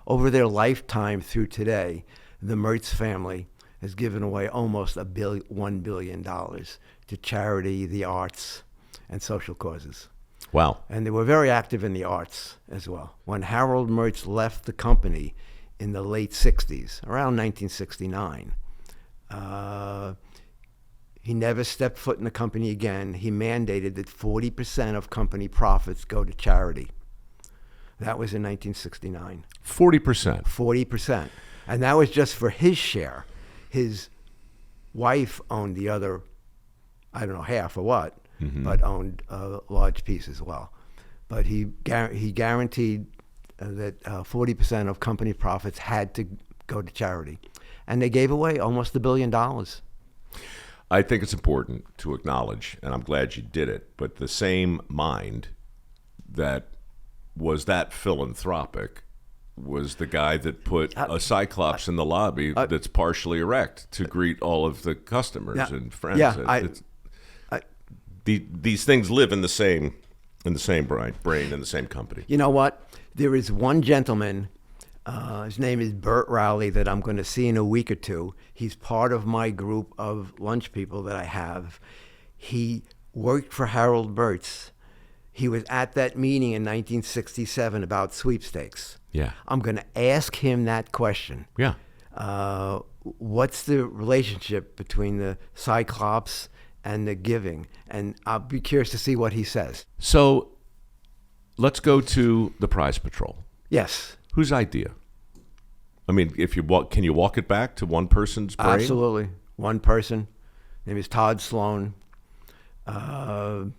over their lifetime through today, the Mertz family has given away almost $1 billion to charity, the arts, and social causes.
Wow.
And they were very active in the arts as well. When Harold Mertz left the company in the late 60s, around 1969, he never stepped foot in the company again. He mandated that 40% of company profits go to charity. That was in 1969.
40%.
40%. And that was just for his share. His wife owned the other, I don't know, half or what, but owned a large piece as well. But he guaranteed that 40% of company profits had to go to charity. And they gave away almost $1 billion.
I think it's important to acknowledge, and I'm glad you did it, but the same mind that was that philanthropic was the guy that put a cyclops in the lobby that's partially erect to greet all of the customers and friends.
Yeah,
these things live in the same brain in the same company.
You know what? There is one gentleman, his name is Bert Rowley, that I'm going to see in a week or two. He's part of my group of lunch people that I have. He worked for Harold Mertz. He was at that meeting in 1967 about sweepstakes.
Yeah.
I'm going to ask him that question.
Yeah.
What's the relationship between the Cyclops and the giving? And I'll be curious to see what he says.
So let's go to the prize patrol.
Yes.
Whose idea? I mean, if you can you walk it back to one person's brain?
Absolutely. One person. His name is Todd Sloan. The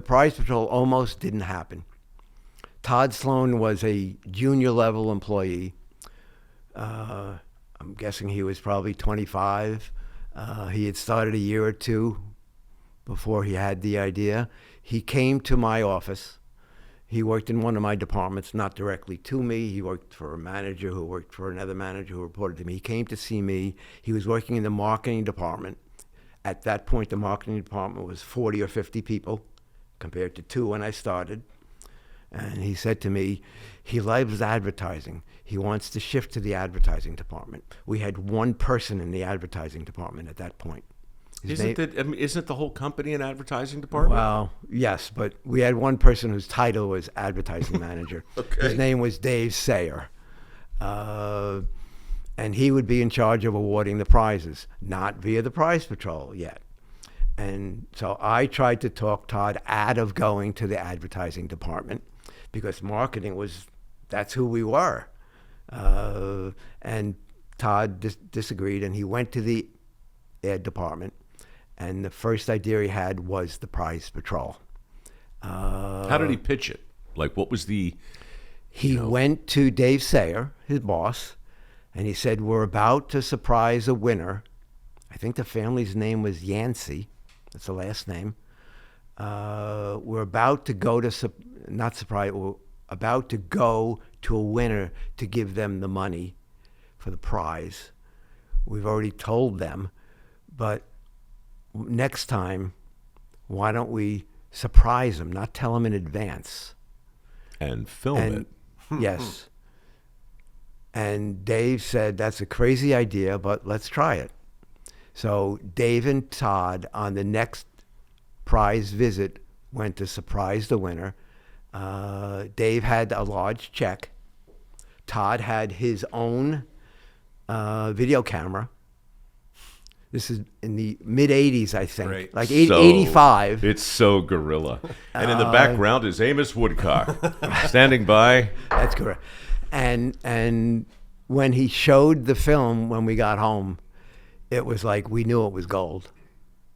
prize patrol almost didn't happen. Todd Sloan was a junior level employee. I'm guessing he was probably 25. He had started a year or two before he had the idea. He came to my office. He worked in one of my departments, not directly to me. He worked for a manager who worked for another manager who reported to me. He came to see me. He was working in the marketing department. At that point, the marketing department was 40 or 50 people compared to 2 when I started. And he said to me, he loves advertising. He wants to shift to the advertising department. We had one person in the advertising department at that point.
Isn't the whole company an advertising department?
Well, yes, but we had one person whose title was advertising manager.
Okay.
His name was Dave Sayer. And he would be in charge of awarding the prizes, not via the prize patrol yet. And so I tried to talk Todd out of going to the advertising department because marketing that's who we were. And Todd disagreed, and he went to the ad department, and the first idea he had was the prize patrol.
How did he pitch it? Like, what was the...
He went to Dave Sayer, his boss, and he said, we're about to surprise a winner. I think the family's name was Yancey. That's the last name. We're about to go to, not surprise, we're about to go to a winner to give them the money for the prize. We've already told them, but next time, why don't we surprise them, not tell them in advance?
And film it.
Yes. And Dave said, that's a crazy idea, but let's try it. So Dave and Todd on the next prize visit went to surprise the winner. Dave had a large check. Todd had his own video camera. This is in the mid-'80s, I think,
Right.
like 85.
It's so guerrilla. And in the background is Amos Woodcock standing by.
That's correct. And when he showed the film when we got home, it was like we knew it was gold.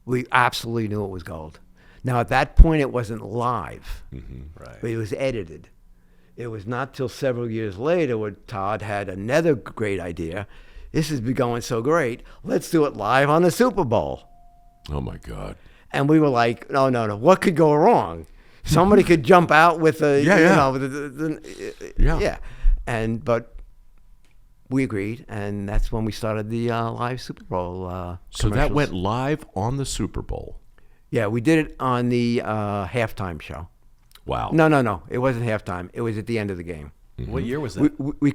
We absolutely knew it was gold. Now, at that point, it wasn't live,
Right.
but it was edited. It was not till several years later when Todd had another great idea. This has been going so great. Let's do it live on the Super Bowl.
Oh, my God.
And we were like, no. What could go wrong? Somebody could jump out with a,
Yeah.
But we agreed, and that's when we started the live Super Bowl
So that
commercials.
went live on the Super Bowl.
Yeah, we did it on the halftime show.
Wow.
No, it wasn't halftime. It was at the end of the game.
What year was that?
We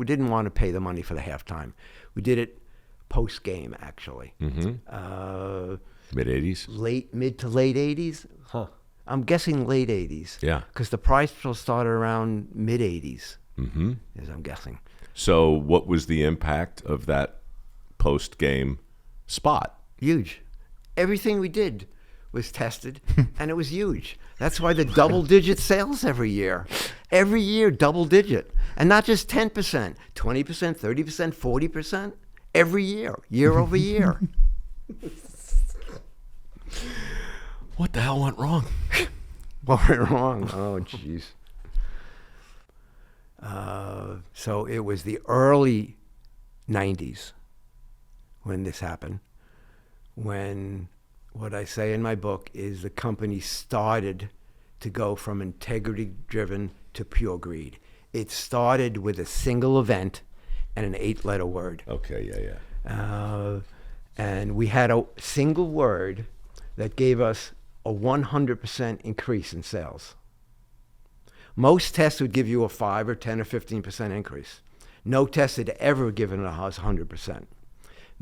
didn't want to pay the money for the halftime. We did it post game, actually.
Mid-'80s?
Mid to late 80s.
Huh.
I'm guessing late 80s.
Yeah.
Because the prize patrol started around mid 80s. As I'm guessing.
So what was the impact of that post-game spot?
Huge. Everything we did was tested, and it was huge. That's why the double-digit sales every year. Every year, double-digit. And not just 10%, 20%, 30%, 40%. Every year over year.
What the hell went wrong?
What went wrong? Oh, jeez. So it was the early 90s when this happened, when what I say in my book is the company started to go from integrity-driven to pure greed. It started with a single event and an 8-letter word.
Okay, yeah.
And we had a single word that gave us a 100% increase in sales. Most tests would give you a 5 or 10 or 15% increase. No test had ever given us 100%.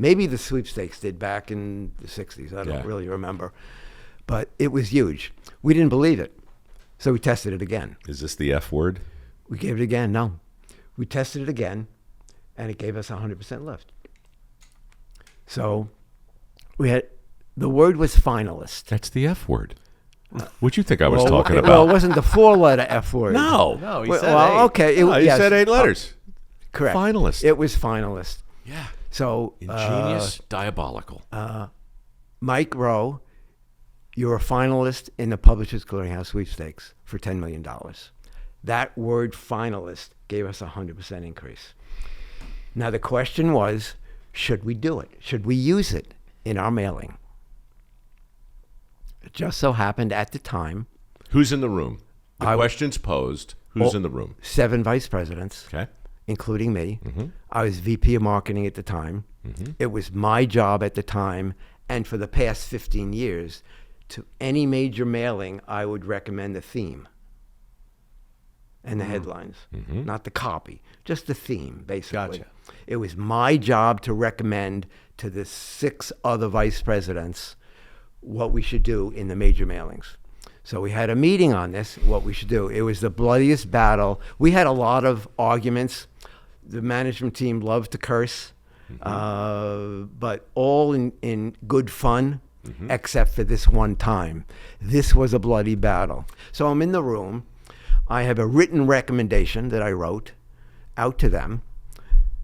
Maybe the sweepstakes did back in the 60s. I don't really remember. But it was huge. We didn't believe it. So we tested it again.
Is this the F word?
We gave it again. No. We tested it again, and it gave us 100% lift. So the word was finalist.
That's the F word. What'd you think I was talking about?
Well, it wasn't the 4-letter F word.
No, he said
well,
8.
okay.
He
yes.
said 8 letters.
Correct.
Finalist.
It was finalist.
Yeah.
So
Ingenious, diabolical.
Mike Rowe, you're a finalist in the Publishers Clearinghouse sweepstakes for $10 million. That word finalist gave us a 100% increase. Now the question was, should we do it? Should we use it in our mailing? It just so happened at the time,
Who's in the room? The question's posed. Who's in the room?
7 vice presidents,
Okay.
including me. I was VP of marketing at the time. It was my job at the time, and for the past 15 years, to any major mailing, I would recommend the theme and the headlines, not the copy, just the theme, basically.
Gotcha.
It was my job to recommend to the 6 other vice presidents what we should do in the major mailings. So we had a meeting on this, what we should do. It was the bloodiest battle. We had a lot of arguments. The management team loved to curse, but all in good fun, except for this one time. This was a bloody battle. So I'm in the room. I have a written recommendation that I wrote out to them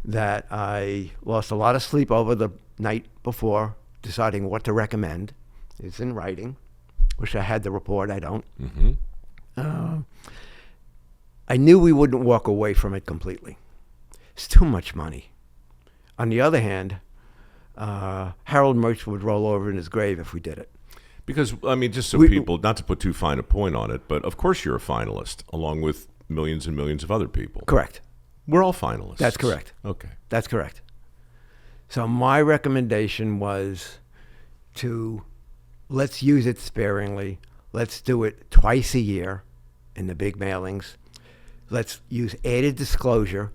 that I lost a lot of sleep over the night before deciding what to recommend. It's in writing. Wish I had the report. I don't. I knew we wouldn't walk away from it completely. It's too much money. On the other hand, Harold Merch would roll over in his grave if we did it.
Because, I mean, just so people, not to put too fine a point on it, but of course you're a finalist, along with millions and millions of other people.
Correct.
We're all finalists.
That's correct.
Okay.
That's correct. So my recommendation was to let's use it sparingly. Let's do it twice a year in the big mailings. Let's use added disclosure.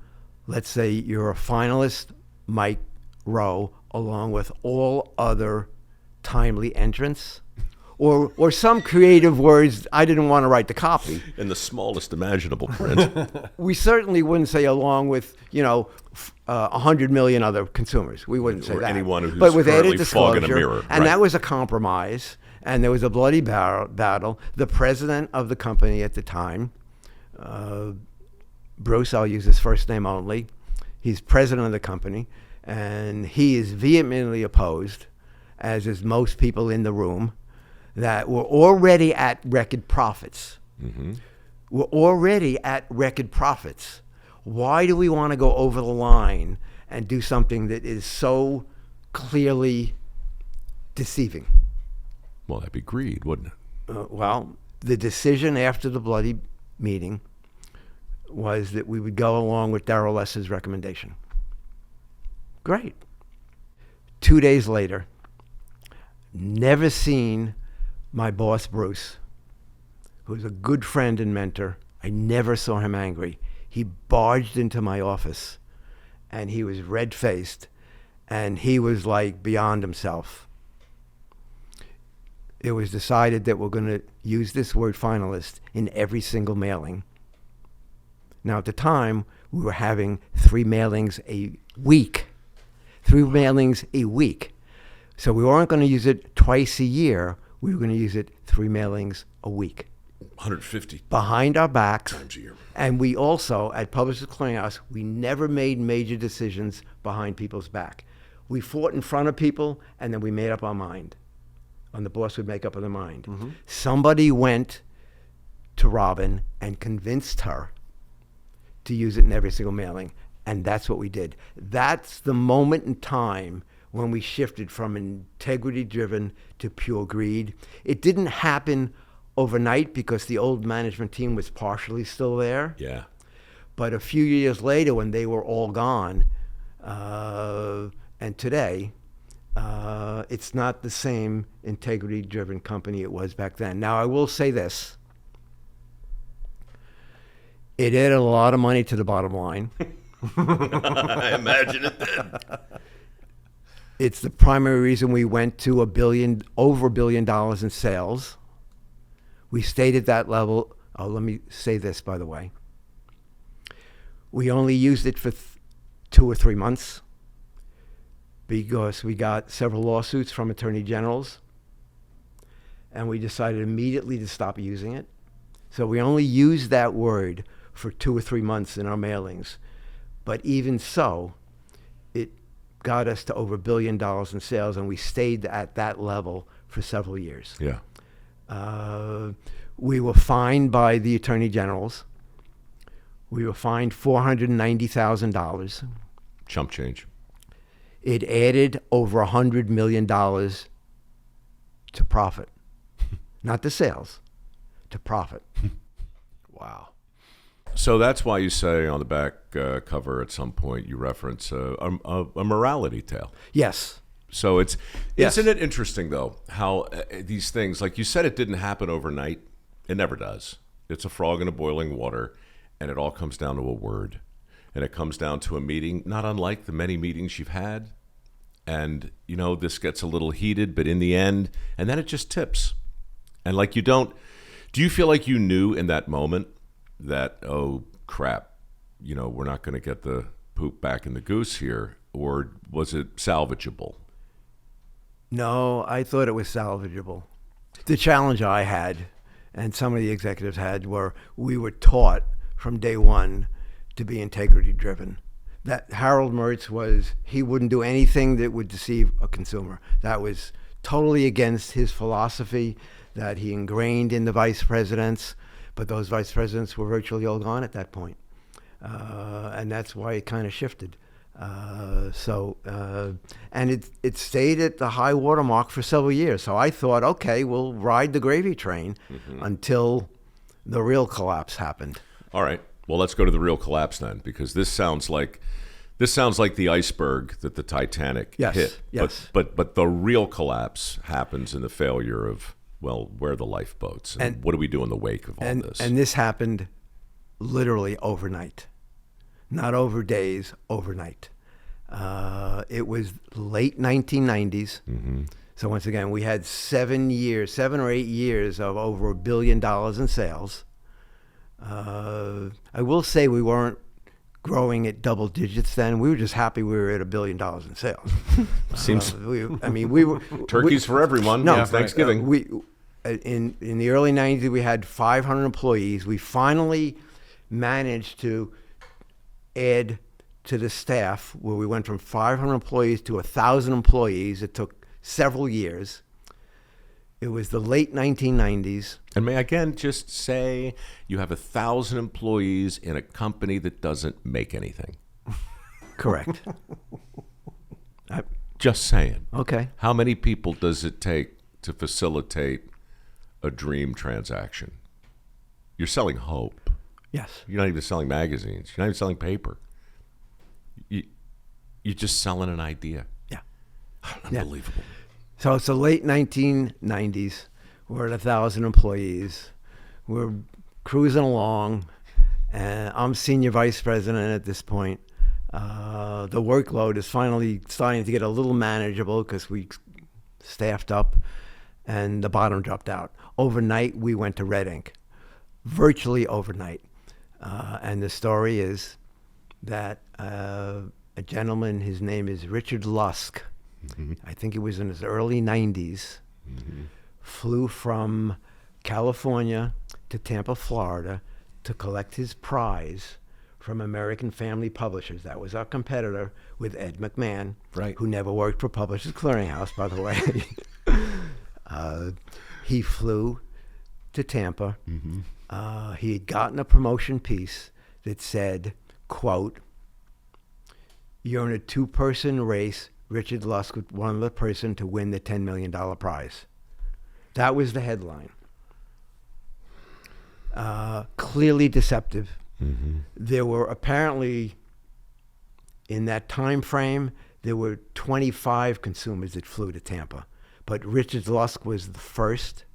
Let's say you're a finalist, Mike Rowe, along with all other timely entrants. Or some creative words. I didn't want to write the copy.
In the smallest imaginable print.
We certainly wouldn't say along with, 100 million other consumers. We wouldn't say
Or
that.
anyone who's
but with
currently
added
fogging a
disclosure,
mirror,
and
right.
that was a compromise. And there was a bloody battle. The president of the company at the time, Bruce, I'll use his first name only. He's president of the company, and he is vehemently opposed, as is most people in the room, that we're already at record profits. We're already at record profits. Why do we want to go over the line and do something that is so clearly deceiving?
Well, that'd be greed, wouldn't it?
Well, the decision after the bloody meeting was that we would go along with Darrell Lester's recommendation. Great. 2 days later, never seen my boss, Bruce, who's a good friend and mentor. I never saw him angry. He barged into my office, and he was red-faced, and he was like beyond himself. It was decided that we're going to use this word finalist in every single mailing. Now, at the time, we were having 3 mailings a week. 3 mailings a week. So we weren't going to use it twice a year. We were going to use it 3 mailings a week.
150
behind our backs.
times a year.
And we also, at Publishers Clearinghouse, we never made major decisions behind people's back. We fought in front of people, and then we made up our mind. And the boss would make up their mind. Somebody went to Robin and convinced her to use it in every single mailing, and that's what we did. That's the moment in time when we shifted from integrity-driven to pure greed. It didn't happen overnight because the old management team was partially still there.
Yeah.
But a few years later, when they were all gone, and today, it's not the same integrity-driven company it was back then. Now, I will say this. It added a lot of money to the bottom line.
I imagine it did.
It's the primary reason we went to over $1 billion in sales. We stayed at that level. Oh, let me say this, by the way. We only used it for 2 or 3 months because we got several lawsuits from attorney generals, and we decided immediately to stop using it. So we only used that word for 2 or 3 months in our mailings. But even so, it got us to over $1 billion in sales, and we stayed at that level for several years.
Yeah.
We were fined by the attorney generals. We were fined $490,000.
Chump change.
It added over $100 million to profit. Not to sales, to profit.
Wow.
So that's why you say on the back cover at some point you reference a morality tale.
Yes.
So
Yes.
isn't it interesting though how these things, like you said, it didn't happen overnight. It never does. It's a frog in a boiling water, and it all comes down to a word, and it comes down to a meeting, not unlike the many meetings you've had. And this gets a little heated, but in the end, and then it just tips. And like do you feel like you knew in that moment that, oh crap, we're not going to get the poop back in the goose here, or was it salvageable?
No, I thought it was salvageable. The challenge I had, and some of the executives had, were we were taught from day one to be integrity driven. That Harold Mertz he wouldn't do anything that would deceive a consumer. That was totally against his philosophy that he ingrained in the vice presidents, but those vice presidents were virtually all gone at that point. And that's why it kind of shifted. And it stayed at the high water mark for several years. So I thought, okay, we'll ride the gravy train until the real collapse happened.
All right. Well, let's go to the real collapse then, because this sounds like the iceberg that the Titanic hit.
Yes.
But the real collapse happens in the failure of, where are the lifeboats? And what do we do in the wake of all this?
And this happened literally overnight. Not over days, overnight. It was late 1990s.
Mm-hmm.
So once again, we had 7 or 8 years of over $1 billion in sales. I will say we weren't growing at double digits then. We were just happy we were at $1 billion in sales.
Seems.
we were
Turkeys for everyone.
No,
yeah, Thanksgiving.
In the early 90s, we had 500 employees. We finally managed to add to the staff, where we went from 500 employees to 1,000 employees. It took several years. It was the late 1990s.
And may I again just say, you have 1,000 employees in a company that doesn't make anything.
Correct.
Just saying.
Okay.
How many people does it take to facilitate a dream transaction? You're selling hope.
Yes.
You're not even selling magazines. You're not even selling paper. You're just selling an idea.
Yeah.
Unbelievable.
So it's the late 1990s. We're at 1,000 employees. We're cruising along. And I'm senior vice president at this point. The workload is finally starting to get a little manageable because we staffed up, and the bottom dropped out. Overnight, we went to red ink. Virtually overnight. And the story is that a gentleman, his name is Richard Lusk, I think it was in his early 90s, flew from California to Tampa, Florida, to collect his prize from American Family Publishers. That was our competitor with Ed McMahon,
right,
who never worked for Publishers Clearinghouse, by the way. He flew to Tampa. He had gotten a promotion piece that said, quote, "You're in a two-person race. Richard Lusk was one of the person to win the $10 million prize." That was the headline. Clearly deceptive. There were apparently, in that time frame, there were 25 consumers that flew to Tampa. But Richard Lusk was the first.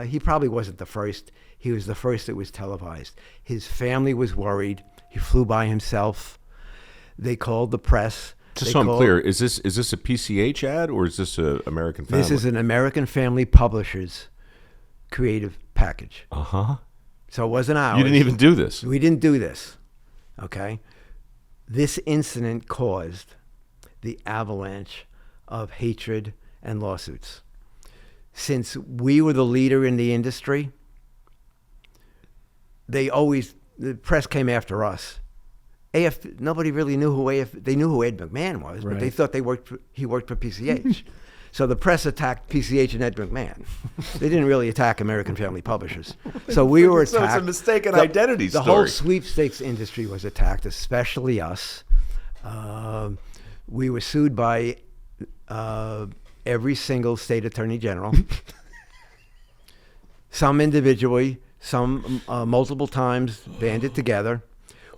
He probably wasn't the first. He was the first that was televised. His family was worried. He flew by himself. They called the press.
Just so I'm clear, is this a PCH ad or is this a American Family?
This is an American Family Publishers creative package. So it wasn't ours.
You didn't even do this.
We didn't do this. Okay? This incident caused the avalanche of hatred and lawsuits. Since we were the leader in the industry, the press came after us. Nobody really knew they knew who Ed McMahon was, but they thought he worked for PCH. So the press attacked PCH and Ed McMahon. They didn't really attack American Family Publishers. So we were attacked.
So it's a mistaken identity story.
The whole sweepstakes industry was attacked, especially us. We were sued by every single state attorney general. Some individually, some multiple times banded together.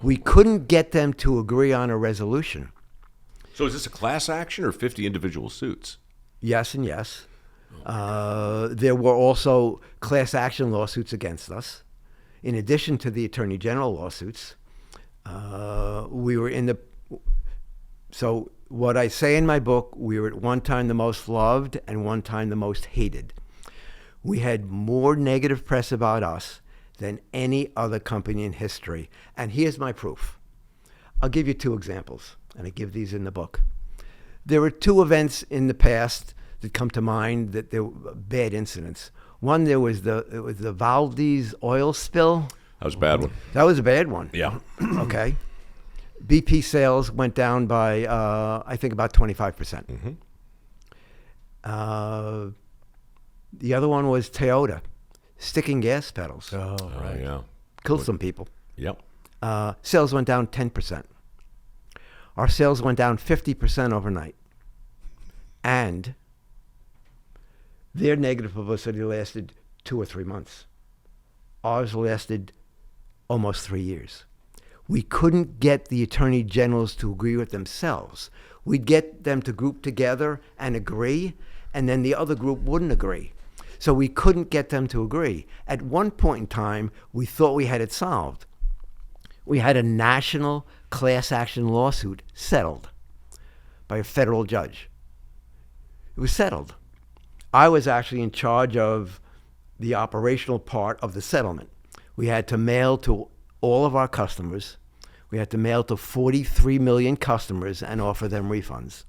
We couldn't get them to agree on a resolution.
So is this a class action or 50 individual suits?
Yes and yes. There were also class action lawsuits against us. In addition to the Attorney General lawsuits, we were in the... So what I say in my book, we were at one time the most loved and one time the most hated. We had more negative press about us than any other company in history. And here's my proof. I'll give you 2 examples, and I give these in the book. There were 2 events in the past that come to mind that there were bad incidents. One, it was the Valdez oil spill.
That was a bad one.
That was a bad one.
Yeah.
Okay. BP sales went down by, I think, about 25%. The other one was Toyota sticking gas pedals.
Oh, right.
Yeah.
Killed some people.
Yep.
Sales went down 10%. Our sales went down 50% overnight. And their negative publicity lasted 2 or 3 months. Ours lasted almost 3 years. We couldn't get the attorney generals to agree with themselves. We'd get them to group together and agree, and then the other group wouldn't agree. So we couldn't get them to agree. At one point in time, we thought we had it solved. We had a national class action lawsuit settled by a federal judge. It was settled. I was actually in charge of the operational part of the settlement. We had to mail to all of our customers. We had to mail to 43 million customers and offer them refunds.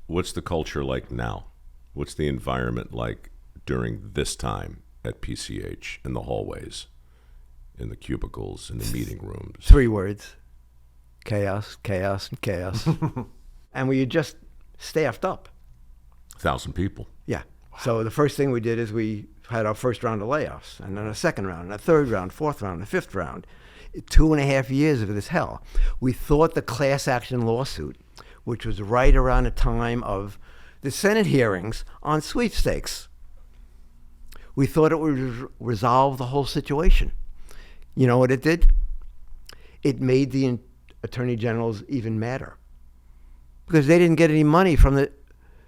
What's the culture like now? What's the environment like during this time at PCH, in the hallways, in the cubicles, in the meeting rooms?
3 words: chaos, chaos, and chaos. And we had just staffed up.
1,000 people.
Yeah. So the first thing we did is we had our first round of layoffs, and then a second round, and a third round, fourth round, a fifth round. 2.5 years of this hell. We thought the class action lawsuit, which was right around the time of the Senate hearings on sweepstakes, we thought it would resolve the whole situation. You know what it did? It made the attorney generals even madder because they didn't get any money from the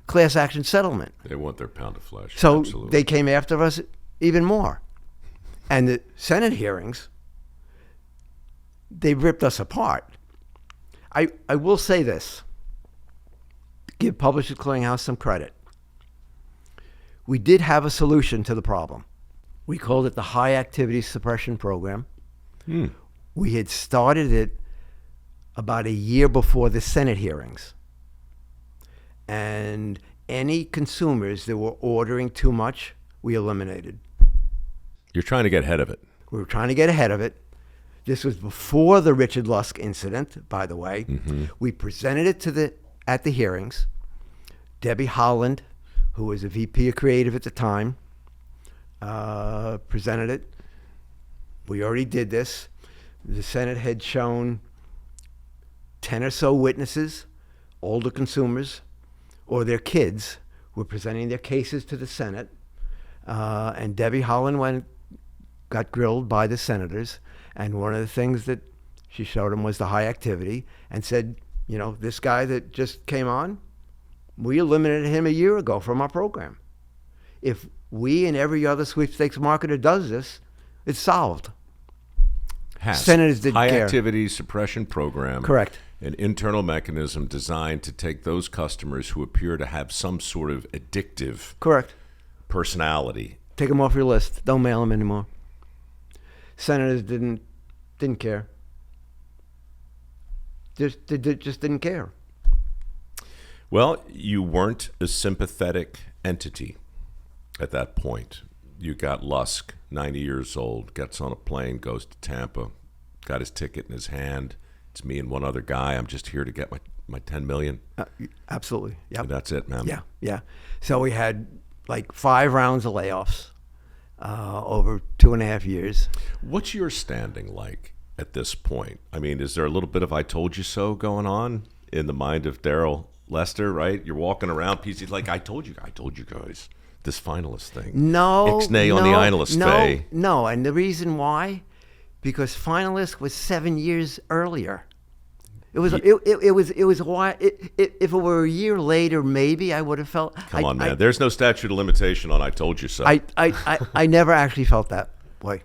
class action settlement.
They want their pound of flesh.
So
Absolutely.
they came after us even more. And the Senate hearings, they ripped us apart. I will say this, give Publishers Clearinghouse some credit. We did have a solution to the problem. We called it the High Activity Suppression Program. We had started it about a year before the Senate hearings. And any consumers that were ordering too much, we eliminated.
You're trying to get ahead of it.
We were trying to get ahead of it. This was before the Richard Lusk incident, by the way. We presented it at the hearings. Debbie Holland, who was a VP of Creative at the time, presented it. We already did this. The Senate had shown 10 or so witnesses, older consumers, or their kids were presenting their cases to the Senate. And Debbie Holland got grilled by the senators. And one of the things that she showed them was the high activity and said, you know, this guy that just came on, we eliminated him a year ago from our program. If we and every other sweepstakes marketer does this, it's solved. Senators didn't
High
care.
activity suppression program.
Correct.
An internal mechanism designed to take those customers who appear to have some sort of addictive
Correct.
personality.
Take them off your list. Don't mail them anymore. Senators didn't care. They just didn't care.
Well, you weren't a sympathetic entity at that point. You got Lusk, 90 years old, gets on a plane, goes to Tampa, got his ticket in his hand. It's me and one other guy. I'm just here to get my $10 million.
Absolutely. Yep.
And that's it, man.
Yeah. So we had like 5 rounds of layoffs over 2.5 years.
What's your standing like at this point? I mean, is there a little bit of I told you so going on in the mind of Darrell Lester, right? You're walking around, PC, like, I told you guys, this finalist thing.
No.
Ixnay on the finalist day.
No. And the reason why? Because finalist was 7 years earlier. It was it was a while. If it were a year later, maybe I would have felt.
Come on, man. There's no statute of limitation on "I told you so."
I never actually felt that way.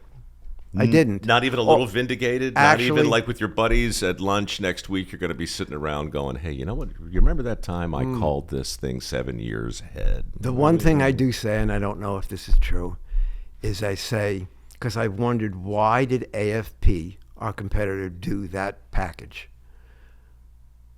I didn't.
Not even a little vindicated?
Actually,
not even like with your buddies at lunch next week, you're going to be sitting around going, hey, you know what? You remember that time I called this thing 7 years ahead?
The one thing I do say, and I don't know if this is true, is I say, because I've wondered, why did AFP, our competitor, do that package?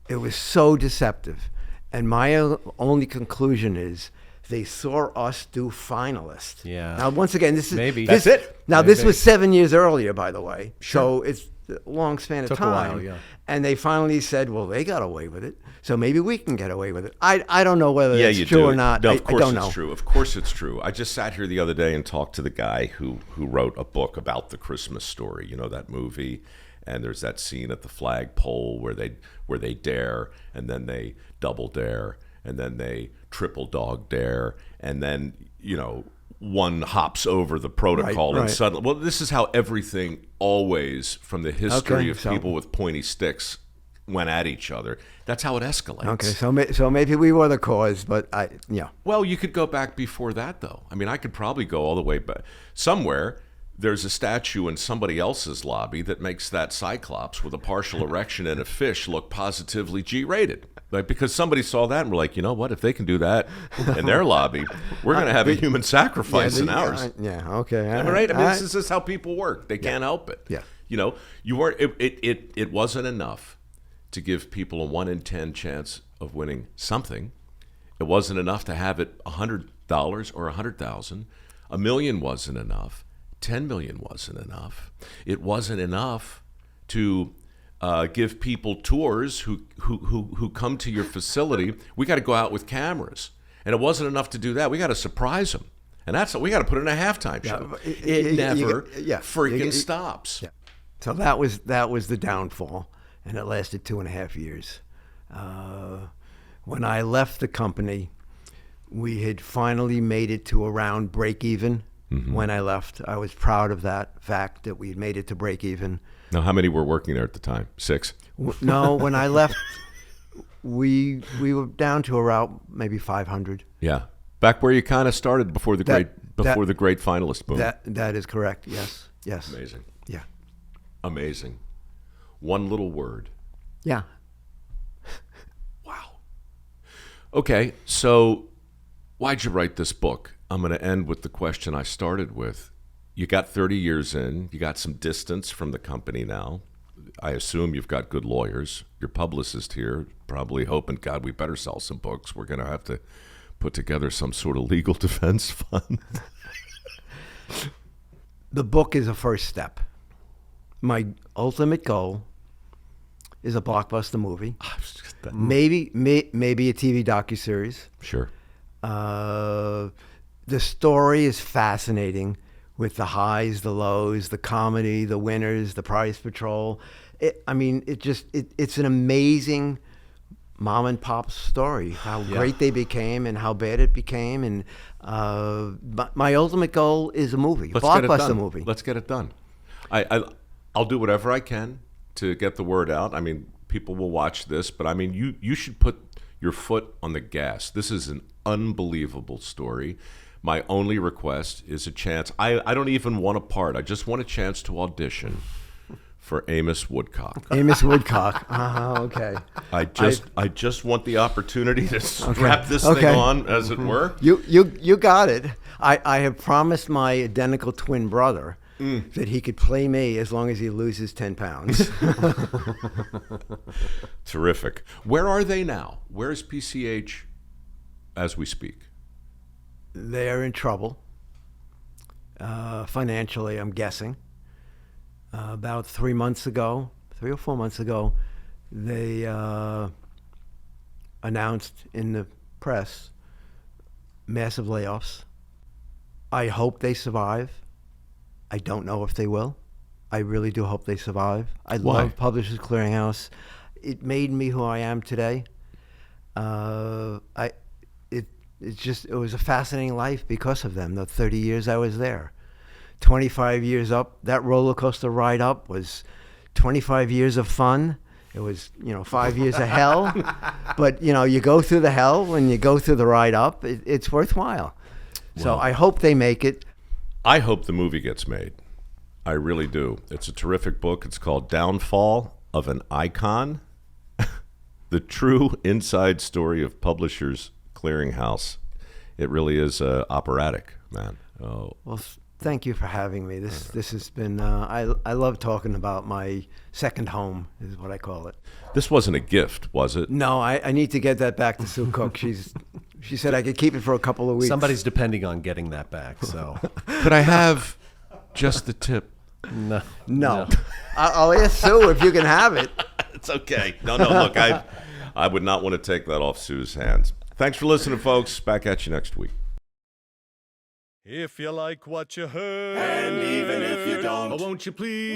It was so deceptive. And my only conclusion is they saw us do finalist.
Yeah.
Now, once again, this is
Maybe.
That's it.
Now,
Maybe.
this was 7 years earlier, by the way.
Sure.
So it's a long span of
Took a
time.
while, yeah.
And they finally said, well, they got away with it, so maybe we can get away with it. I don't know whether
Yeah,
it's
you
true
do.
or not.
No,
I
of course
don't
it's
know.
true. Of course it's true. I just sat here the other day and talked to the guy who wrote a book about the Christmas Story. You know, that movie. And there's that scene at the flagpole where they dare, and then they double dare, and then they triple dog dare, and then, you know, one hops over the protocol, and
right.
suddenly, well, this is how everything always from the history
Okay,
of
so-
people with pointy sticks went at each other. That's how it escalates.
Okay, so maybe we were the cause, but yeah.
Well, you could go back before that, though. I mean, I could probably go all the way back. Somewhere, there's a statue in somebody else's lobby that makes that Cyclops with a partial erection and a fish look positively G-rated. Like, because somebody saw that and were like, you know what? If they can do that in their lobby, we're going to have a human sacrifice in ours.
Yeah, okay.
Am I right? I mean, this is just how people work. They can't help it.
Yeah.
You know, you weren't. It wasn't enough to give people a 1 in 10 chance of winning something. It wasn't enough to have it $100 or $100,000. $1 million wasn't enough. 10 million wasn't enough. It wasn't enough to give people tours who come to your facility. We got to go out with cameras, and it wasn't enough to do that. We got to surprise them, and that's we got to put in a halftime show. It never freaking stops.
Yeah. So that was the downfall, and it lasted 2.5 years. When I left the company, we had finally made it to around break even. When I left, I was proud of that fact that we had made it to break even.
Now, how many were working there at the time? 6?
No, when I left, we were down to around maybe 500.
Yeah, back where you kind of started before the great finalist boom.
That is correct. Yes.
Amazing.
Yeah.
Amazing. One little word.
Yeah.
Wow. Okay, so why'd you write this book? I'm going to end with the question I started with. You got 30 years in. You got some distance from the company now. I assume you've got good lawyers. Your publicist here probably hoping, God, we better sell some books. We're going to have to put together some sort of legal defense fund.
The book is a first step. My ultimate goal is a blockbuster movie. Maybe a TV docuseries.
Sure.
The story is fascinating with the highs, the lows, the comedy, the winners, the prize patrol. It's an amazing mom and pop story, how great they became and how bad it became. And my ultimate goal is a movie, a blockbuster movie.
Let's get it done. I'll do whatever I can to get the word out. I mean, people will watch this, but I mean, you should put your foot on the gas. This is an unbelievable story. My only request is a chance. I don't even want a part. I just want a chance to audition for Amos Woodcock.
Amos Woodcock. Okay.
I just want the opportunity to strap this thing on, as it were.
You got it. I have promised my identical twin brother that he could play me as long as he loses 10 pounds.
Terrific. Where are they now? Where is PCH as we speak?
They're in trouble financially, I'm guessing. About 3 or 4 months ago, they announced in the press massive layoffs. I hope they survive. I don't know if they will. I really do hope they survive. I love Publishers Clearinghouse. It made me who I am today. It was a fascinating life because of them, the 30 years I was there. 25 years up, that roller coaster ride up was 25 years of fun It was, 5 years of hell. But, you go through the hell when you go through the ride up, it's worthwhile. So I hope they make it.
I hope the movie gets made. I really do. It's a terrific book. It's called Downfall of an Icon, the true inside story of Publishers Clearinghouse. It really is operatic, man. Oh.
Well, thank you for having me. This has been, I love talking about my second home, is what I call it.
This wasn't a gift, was it?
No, I need to get that back to Sue Cook. She said I could keep it for a couple of weeks.
Somebody's depending on getting that back, so.
Could I have just the tip?
No. I'll ask Sue if you can have it.
It's okay. No, look, I would not want to take that off Sue's hands. Thanks for listening, folks. Back at you next week.
If you like what you heard,
and even if you don't,
won't you please,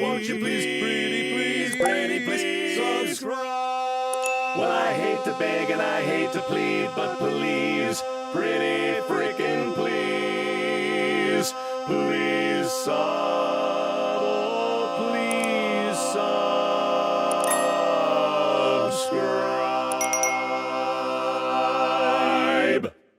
pretty please, subscribe. Well, I hate to beg and I hate to plead, but please, pretty freaking please, please subscribe.